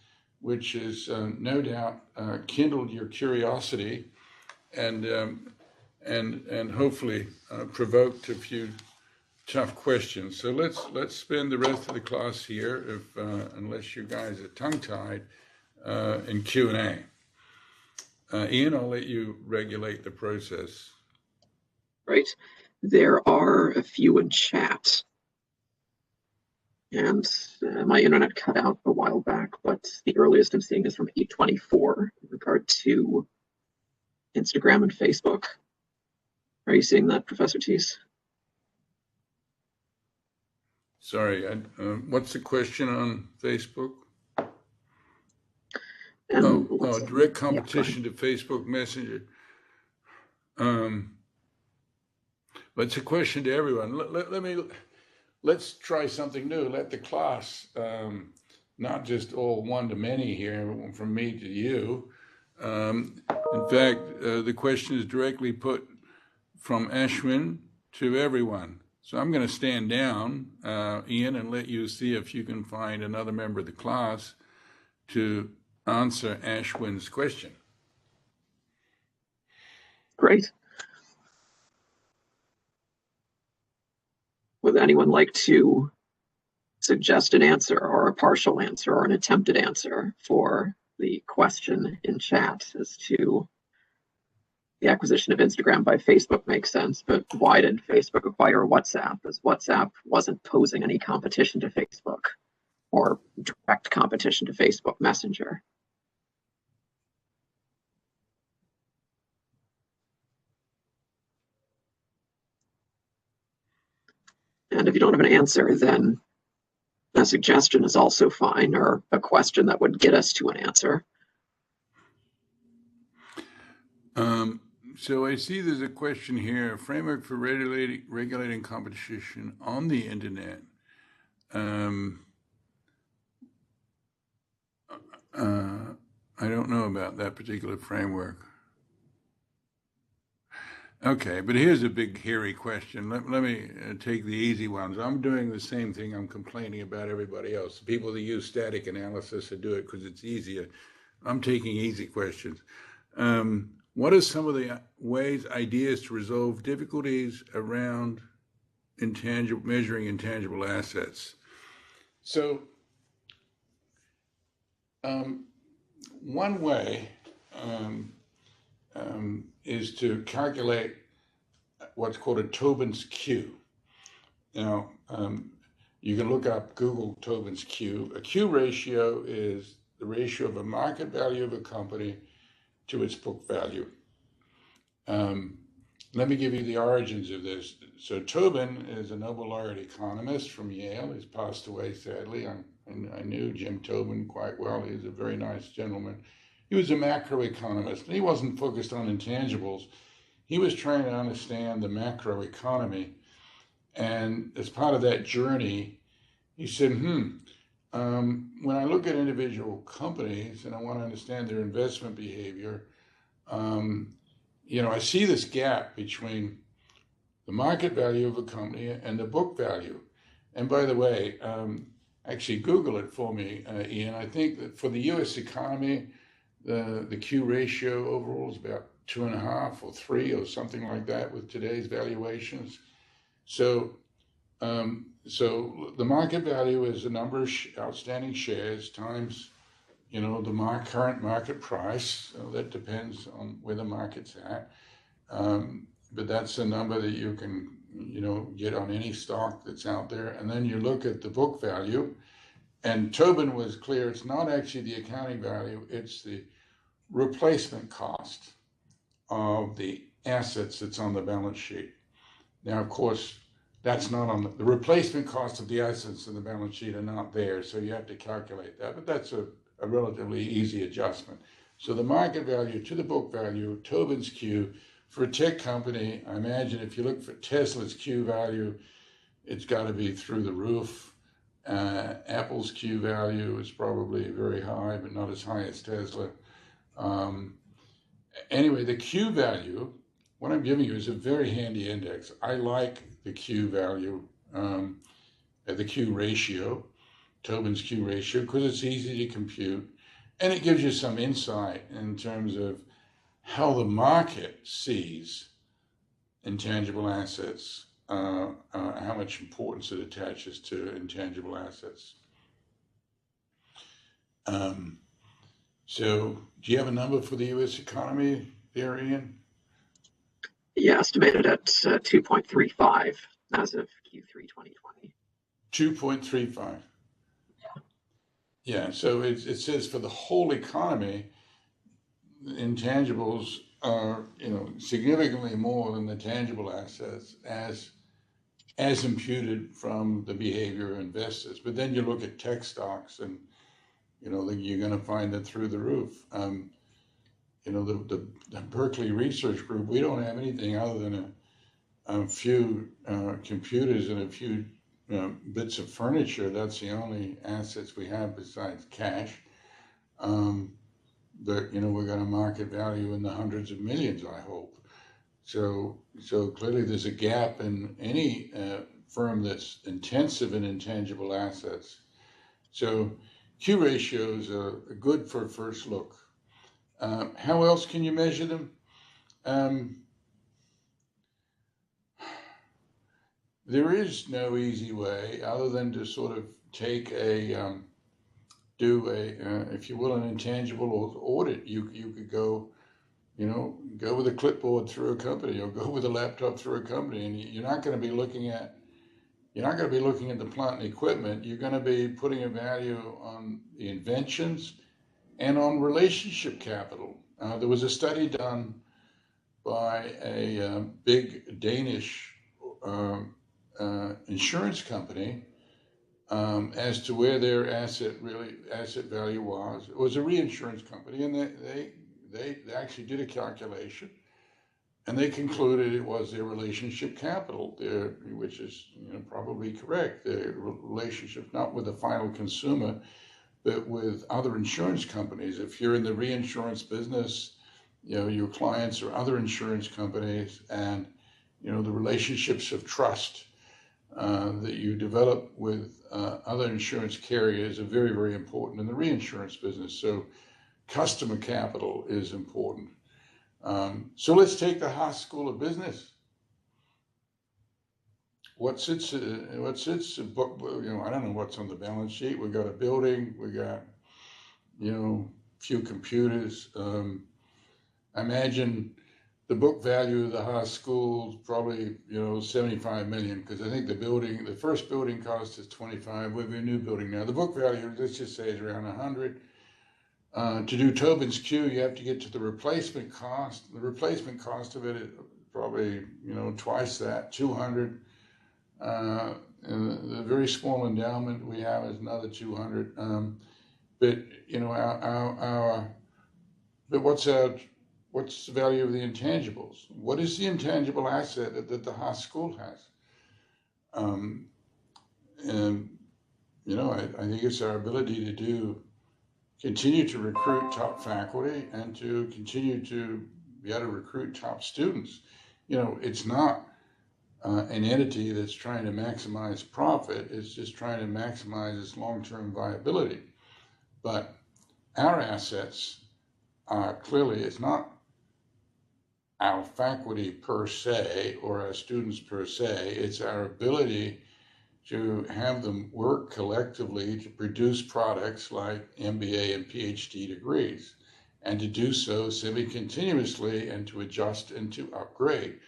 which has no doubt kindled your curiosity and hopefully provoked a few tough questions. So let's spend the rest of the class here, if unless you guys are tongue-tied, in Q&A. Ian, I'll let you regulate the process. Right. There are a few in chat. And my internet cut out a while back, but the earliest I'm seeing is from 8:24 in regard to Instagram and Facebook. Are you seeing that, Professor Teece? Sorry, what's the question on Facebook? And direct competition to Facebook Messenger. But it's a question to everyone. Let's try something new. Let the class, not just all one-to-many here, from me to you. In fact, the question is directly put from Ashwin to everyone. So I'm going to stand down, Ian, and let you see if you can find another member of the class to answer Ashwin's question. Great. Would anyone like to suggest an answer or a partial answer or an attempted answer for the question in chat as to the acquisition of Instagram by Facebook makes sense, but why did Facebook acquire WhatsApp, as WhatsApp wasn't posing any competition to Facebook or direct competition to Facebook Messenger? And if you don't have an answer, then a suggestion is also fine, or a question that would get us to an answer. So I see there's a question here, framework for regulating competition on the internet. I don't know about that particular framework. Okay, but here's a big, hairy question. Let me take the easy ones. I'm doing the same thing I'm complaining about everybody else. People that use static analysis to do it because it's easier. I'm taking easy questions. What are some of the ideas to resolve difficulties around measuring intangible assets? So, one way is to calculate what's called a Tobin's Q. Now, you can look up Google Tobin's Q. A Q ratio is the ratio of a market value of a company to its book value. Let me give you the origins of this. So Tobin is a Nobel laureate economist from Yale. He's passed away, sadly. I knew Jim Tobin quite well. He's a very nice gentleman. He was a macroeconomist, and he wasn't focused on intangibles. He was trying to understand the macroeconomy. And as part of that journey, he said, when I look at individual companies and I want to understand their investment behavior, I see this gap between the market value of a company and the book value. And by the way, actually Google it for me, Ian. I think that for the US economy, the Q ratio overall is about 2.5 or 3 or something like that with today's valuations. So the market value is the number of outstanding shares times, the current market price. So that depends on where the market's at. But that's a number that you can, get on any stock that's out there. And then you look at the book value. And Tobin was clear, it's not actually the accounting value, it's the replacement cost of the assets that's on the balance sheet. Now, of course, that's not on the replacement cost of the assets in the balance sheet are not there, so you have to calculate that, but that's a relatively easy adjustment. So the market value to the book value, Tobin's Q, for a tech company, I imagine if you look for Tesla's Q value, it's got to be through the roof. Apple's Q value is probably very high, but not as high as Tesla. Anyway, the Q value, what I'm giving you is a very handy index. I like the Q value. the Q ratio, Tobin's Q ratio, because it's easy to compute, and it gives you some insight in terms of how the market sees intangible assets, how much importance it attaches to intangible assets. So do you have a number for the U.S. economy there, Ian? Yeah, estimated at 2.35 as of Q3 2020. 2.35. Yeah, so it says for the whole economy, intangibles are, significantly more than the tangible assets as imputed from the behavior of investors. But then you look at tech stocks, and you're going to find it through the roof. The Berkeley Research Group, we don't have anything other than a few computers and a few bits of furniture. That's the only assets we have besides cash. But we're going to market value in the hundreds of millions, I hope. So clearly there's a gap in any firm that's intensive in intangible assets. So Q ratios are good for a first look. How else can you measure them? There is no easy way other than to sort of take if you will, an intangible audit. You could go with a clipboard through a company, or go with a laptop through a company, and you're not going to be looking at the plant and equipment. You're going to be putting a value on the inventions and on relationship capital. There was a study done by a big Danish insurance company as to where their asset value was. It was a reinsurance company, and they actually did a calculation, and they concluded it was their relationship capital, which is probably correct. Their relationship not with the final consumer, but with other insurance companies. If you're in the reinsurance business, your clients are other insurance companies, and the relationships of trust that you develop with other insurance carriers are very, very important in the reinsurance business. So customer capital is important. So let's take the Haas School of Business. What's its book? I don't know what's on the balance sheet. We got a building. We got few computers. I imagine the book value of the Haas School is probably 75 million, because I think the first building cost is 25. We have a new building now. The book value, let's just say, is around 100. To do Tobin's Q, you have to get to the replacement cost. The replacement cost of it is probably twice that, 200. And the very small endowment we have is another 200. But but what's the value of the intangibles? What is the intangible asset that the Haas School has? And I think it's our ability to continue to recruit top faculty and to continue to be able to recruit top students. It's not an entity that's trying to maximize profit. It's just trying to maximize its long-term viability. But our assets clearly, it's not our faculty per se or our students per se. It's our ability to have them work collectively to produce products like MBA and PhD degrees, and to do so semi-continuously and to adjust and to upgrade.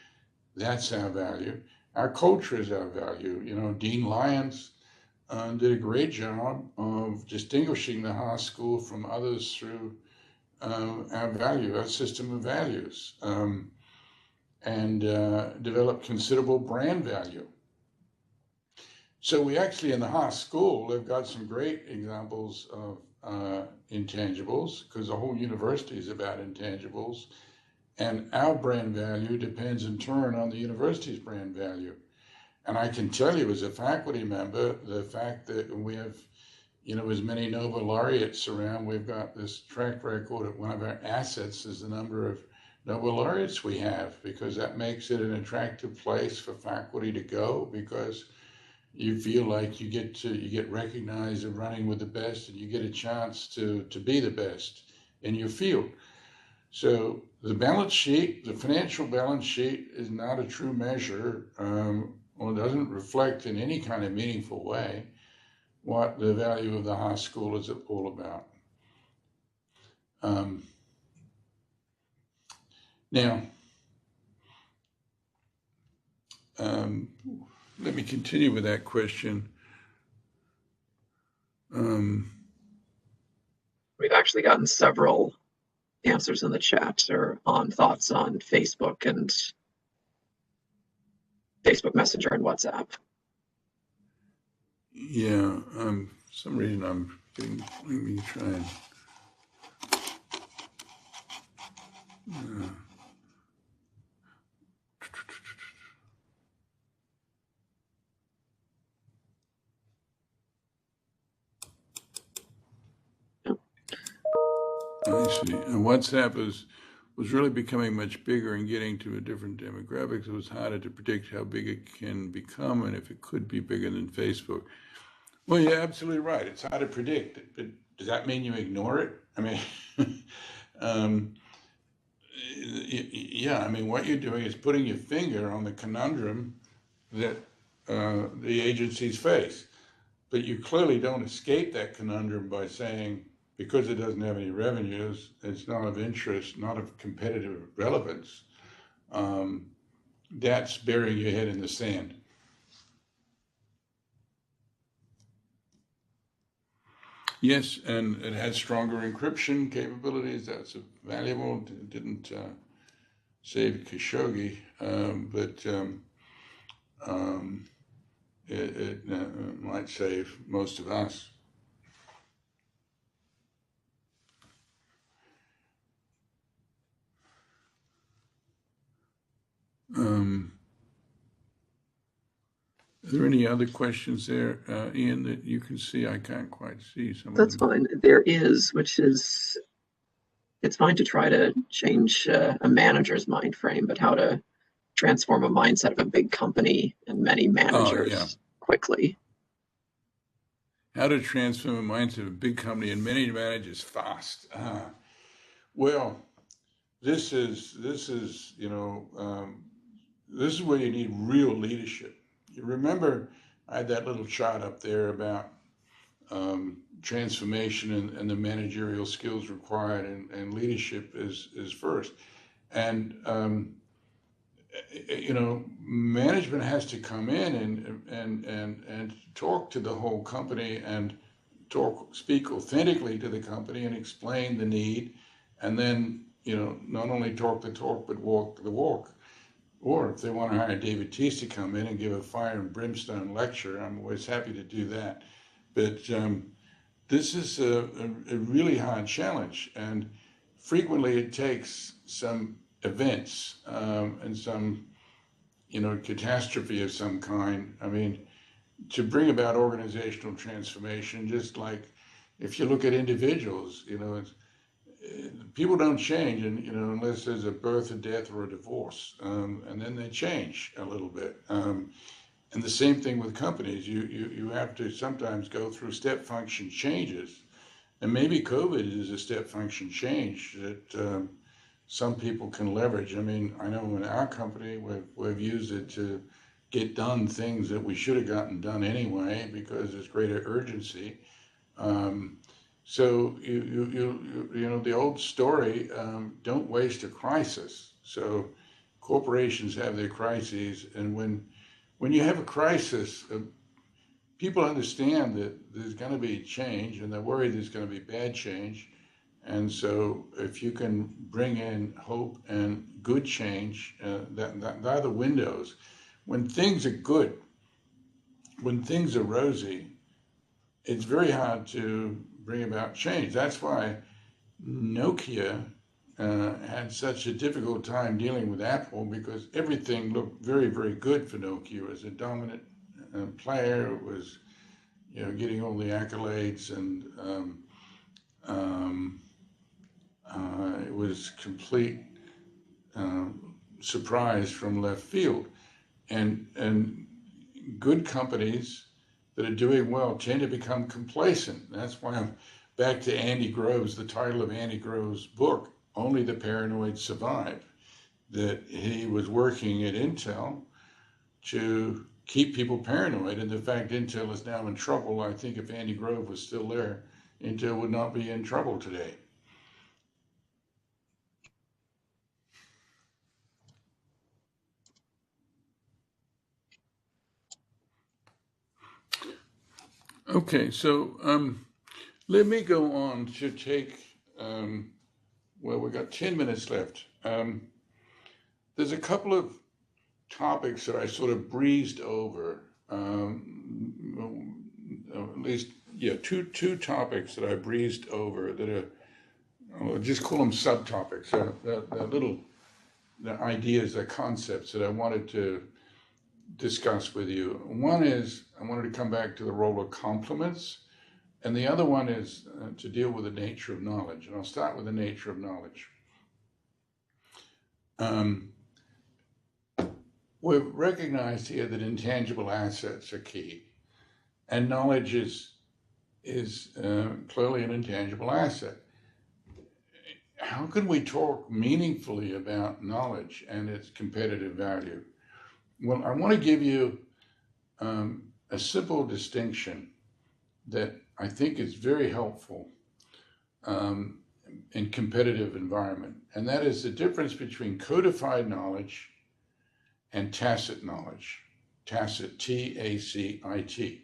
That's our value. Our culture is our value. Dean Lyons did a great job of distinguishing the Haas School from others through our value, our system of values, and developed considerable brand value. So we actually, in the Haas School, have got some great examples of intangibles, because the whole university is about intangibles. And our brand value depends in turn on the university's brand value. And I can tell you, as a faculty member, the fact that we have, as many Nobel laureates around, we've got this track record of one of our assets is the number of Nobel laureates we have, because that makes it an attractive place for faculty to go, because you feel like you get recognized of running with the best, and you get a chance to be the best in your field. So the balance sheet, the financial balance sheet, is not a true measure, or doesn't reflect in any kind of meaningful way what the value of the Haas School is all about. Now, let me continue with that question. We've actually gotten several answers in the chat or on thoughts on Facebook and Facebook Messenger and WhatsApp. Yeah, for some reason I'm getting, let me try and, I see. And WhatsApp was really becoming much bigger and getting to a different demographics. It was harder to predict how big it can become and if it could be bigger than Facebook. Well, you're absolutely right. It's hard to predict, but does that mean you ignore it? I mean, yeah, I mean, what you're doing is putting your finger on the conundrum that the agencies face. But you clearly don't escape that conundrum by saying, because it doesn't have any revenues, it's not of interest, not of competitive relevance. That's burying your head in the sand. Yes, and it has stronger encryption capabilities. That's valuable. It didn't save Khashoggi, but it might save most of us. Are there any other questions there, Ian, that you can see? I can't quite see some That's of them. fine. There is, which is, it's fine to try to change a manager's mind frame, but how to transform a mindset of a big company and many managers quickly. How to transform a mindset of a big company and many managers fast. Well, this is you know, this is where you need real leadership. You remember I had that little chart up there about transformation and the managerial skills required, and leadership is first. And you know, management has to come in and talk to the whole company and speak authentically to the company and explain the need, and then, you know, not only talk the talk but walk the walk. Or if they want to hire David Teece to come in and give a fire and brimstone lecture, I'm always happy to do that. But this is a really hard challenge, and frequently it takes some events and some, you know, catastrophe of some kind. I mean, to bring about organizational transformation, just like if you look at individuals, you know, people don't change, and you know, unless there's a birth, a death, or a divorce, and then they change a little bit. And the same thing with companies. You have to sometimes go through step function changes, and maybe COVID is a step function change that some people can leverage. I mean, I know in our company we've used it to get done things that we should have gotten done anyway because there's greater urgency. So you know the old story, don't waste a crisis. So corporations have their crises, and when you have a crisis, people understand that there's going to be change, and they're worried there's going to be bad change. And so if you can bring in hope and good change, that are the windows. When things are good, when things are rosy, it's very hard to bring about change. That's why Nokia had such a difficult time dealing with Apple, because everything looked very, very good for Nokia as a dominant player. It was, you know, getting all the accolades, and it was complete surprise from left field. And good companies that are doing well tend to become complacent. That's why I'm back to Andy Grove's, the title of Andy Grove's book, Only the Paranoid Survive, that he was working at Intel to keep people paranoid. And the fact Intel is now in trouble, I think if Andy Grove was still there, Intel would not be in trouble today. Okay, so let me go on to take, well, we've got 10 minutes left. There's a couple of topics that I sort of breezed over, at least, yeah, two topics that I breezed over that are, I'll just call them subtopics, the little the ideas, the concepts that I wanted to discuss with you. One is I wanted to come back to the role of complements, and the other one is to deal with the nature of knowledge. And I'll start with the nature of knowledge. We've recognized here that intangible assets are key, and knowledge is clearly an intangible asset. How can we talk meaningfully about knowledge and its competitive value? Well, I want to give you a simple distinction that I think is very helpful in competitive environment, and that is the difference between codified knowledge and tacit knowledge. Tacit, T-A-C-I-T.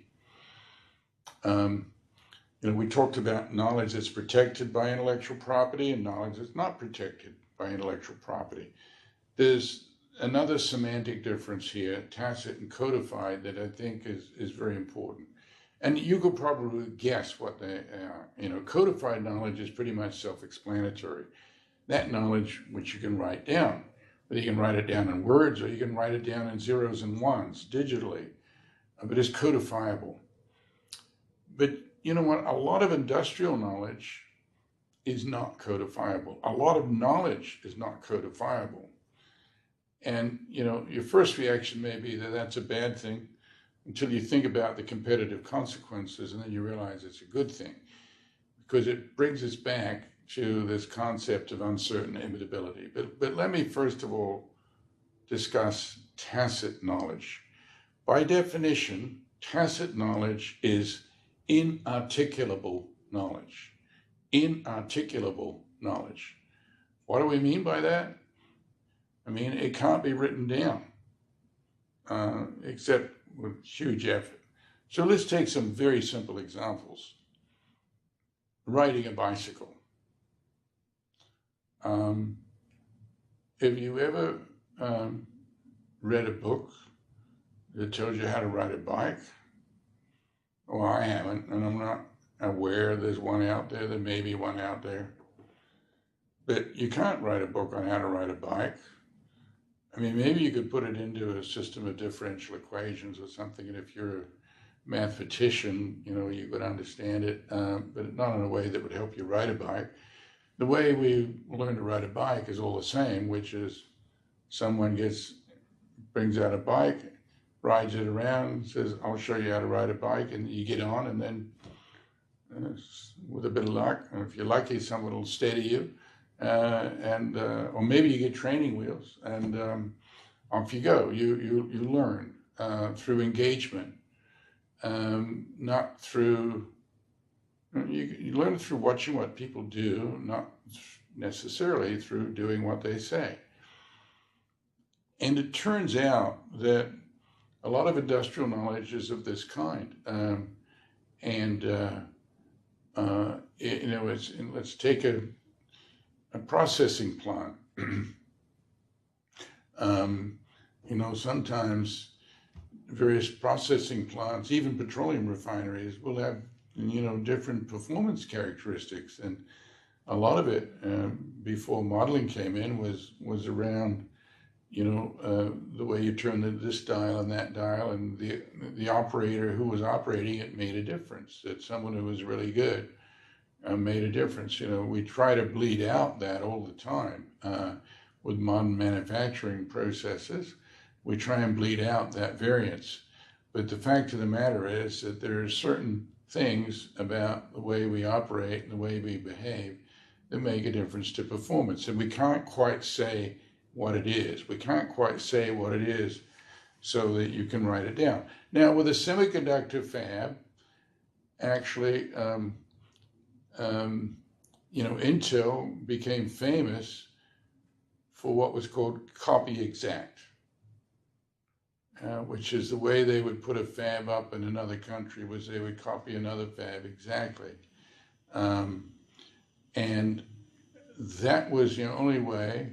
We talked about knowledge that's protected by intellectual property and knowledge that's not protected by intellectual property. There's another semantic difference here, tacit and codified, that I think is very important. And you could probably guess what they are. Codified knowledge is pretty much self-explanatory. That knowledge which you can write down, whether you can write it down in words or you can write it down in zeros and ones digitally, but it's codifiable. But you know what? A lot of industrial knowledge is not codifiable. A lot of knowledge is not codifiable. And, your first reaction may be that that's a bad thing until you think about the competitive consequences, and then you realize it's a good thing, because it brings us back to this concept of uncertain immutability. But let me first of all discuss tacit knowledge. By definition, tacit knowledge is inarticulable knowledge. Inarticulable knowledge. What do we mean by that? I mean, it can't be written down, except with huge effort. So let's take some very simple examples. Riding a bicycle. Have you ever read a book that tells you how to ride a bike? Well, I haven't, and I'm not aware there's one out there. There may be one out there. But you can't write a book on how to ride a bike. I mean, maybe you could put it into a system of differential equations or something, and if you're a mathematician, you could understand it, but not in a way that would help you ride a bike. The way we learn to ride a bike is all the same, which is someone brings out a bike, rides it around, says, I'll show you how to ride a bike, and you get on, and then with a bit of luck, and if you're lucky, someone will steady you, or maybe you get training wheels, and off you go. You learn through engagement, not through, you learn through watching what people do, not necessarily through doing what they say. And it turns out that a lot of industrial knowledge is of this kind. Let's take a processing plant. Sometimes various processing plants, even petroleum refineries, will have, different performance characteristics. And a lot of it, before modeling came in, was around, the way you turn this dial and that dial, and the operator who was operating it made a difference. That someone who was really good made a difference. We try to bleed out that all the time with modern manufacturing processes. We try and bleed out that variance. But the fact of the matter is that there are certain things about the way we operate and the way we behave that make a difference to performance. And we can't quite say what it is. We can't quite say what it is so that you can write it down. Now, with a semiconductor fab, actually, Intel became famous for what was called copy exact, which is the way they would put a fab up in another country was they would copy another fab exactly. And that was the only way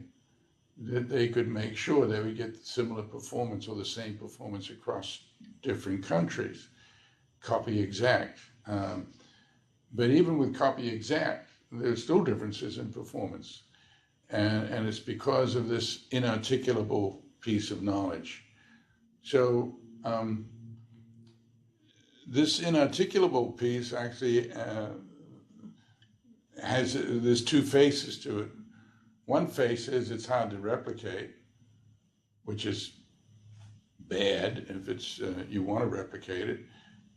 that they could make sure they would get similar performance or the same performance across different countries. Copy exact. But even with copy exact, there's still differences in performance. And it's because of this inarticulable piece of knowledge. So this inarticulable piece actually there's two faces to it. One face is it's hard to replicate, which is bad if it's you want to replicate it.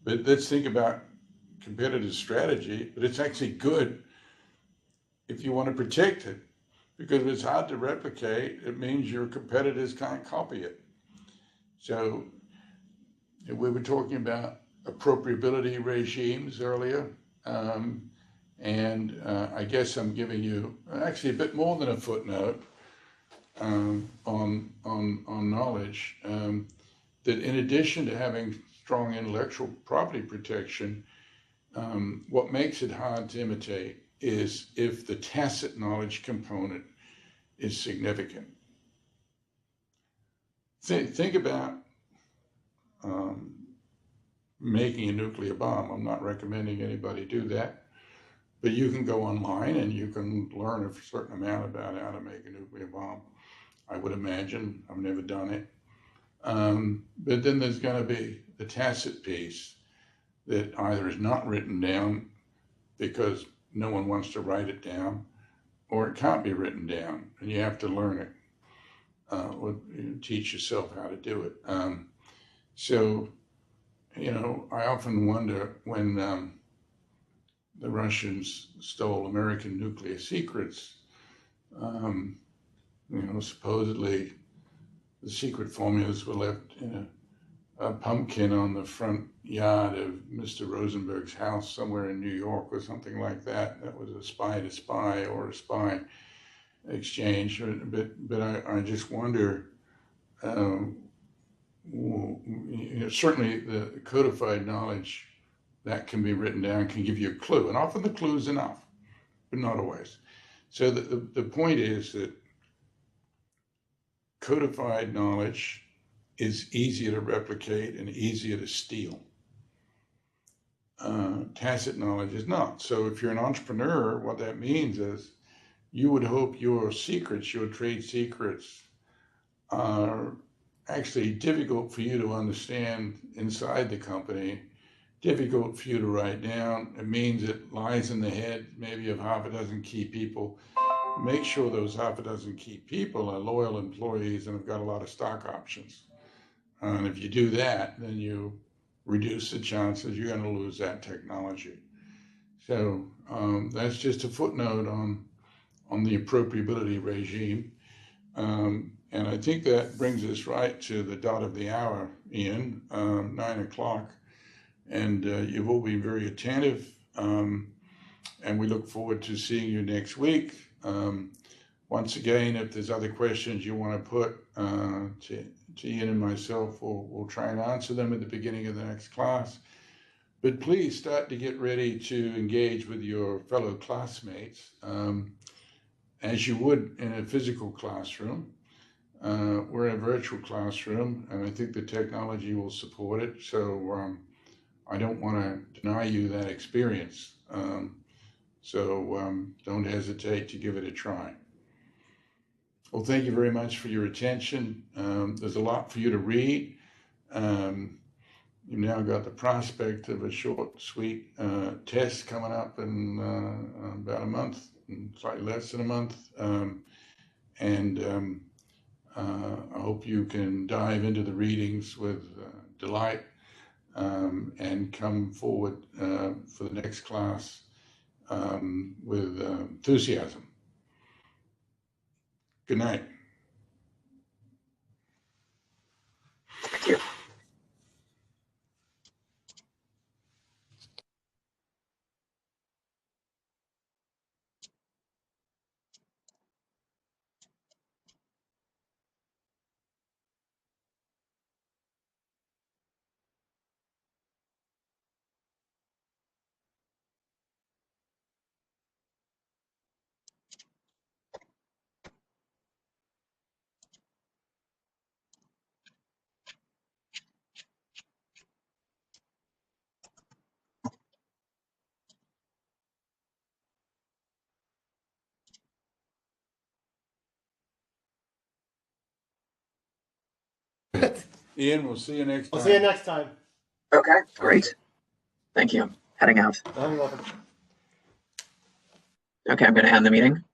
But let's think about competitive strategy, but it's actually good if you want to protect it, because if it's hard to replicate, it means your competitors can't copy it. So we were talking about appropriability regimes earlier, and I guess I'm giving you actually a bit more than a footnote on knowledge, that in addition to having strong intellectual property protection, what makes it hard to imitate is if the tacit knowledge component is significant. Think about making a nuclear bomb. I'm not recommending anybody do that, but you can go online and you can learn a certain amount about how to make a nuclear bomb. I would imagine. I've never done it. But then there's going to be the tacit piece that either is not written down because no one wants to write it down, or it can't be written down and you have to learn it, or teach yourself how to do it. So, I often wonder when the Russians stole American nuclear secrets, supposedly the secret formulas were left in a pumpkin on the front yard of Mr. Rosenberg's house somewhere in New York or something like that. That was a spy to spy or a spy exchange. But I just wonder, certainly the codified knowledge that can be written down can give you a clue. And often the clue is enough, but not always. So the point is that codified knowledge is easier to replicate and easier to steal. Tacit knowledge is not. So if you're an entrepreneur, what that means is you would hope your secrets, your trade secrets, are actually difficult for you to understand inside the company, difficult for you to write down. It means it lies in the head maybe of half a dozen key people. Make sure those half a dozen key people are loyal employees and have got a lot of stock options. And if you do that, then you reduce the chances you're going to lose that technology. So that's just a footnote on the appropriability regime. And I think that brings us right to the dot of the hour, Ian, 9 o'clock. And you've all been very attentive. And we look forward to seeing you next week. Once again, if there's other questions you want to put to Ian and myself, we'll try and answer them at the beginning of the next class. But please start to get ready to engage with your fellow classmates as you would in a physical classroom. We're in a virtual classroom, and I think the technology will support it. So I don't want to deny you that experience. So don't hesitate to give it a try. Well, thank you very much for your attention. There's a lot for you to read. You've now got the prospect of a short, sweet test coming up in about a month, slightly less than a month. I hope you can dive into the readings with delight and come forward for the next class with enthusiasm. Good night. Thank you. Ian, we'll see you next time. I'll see you next time. Okay, great. Thank you. Heading out. You're welcome. Okay, I'm going to end the meeting.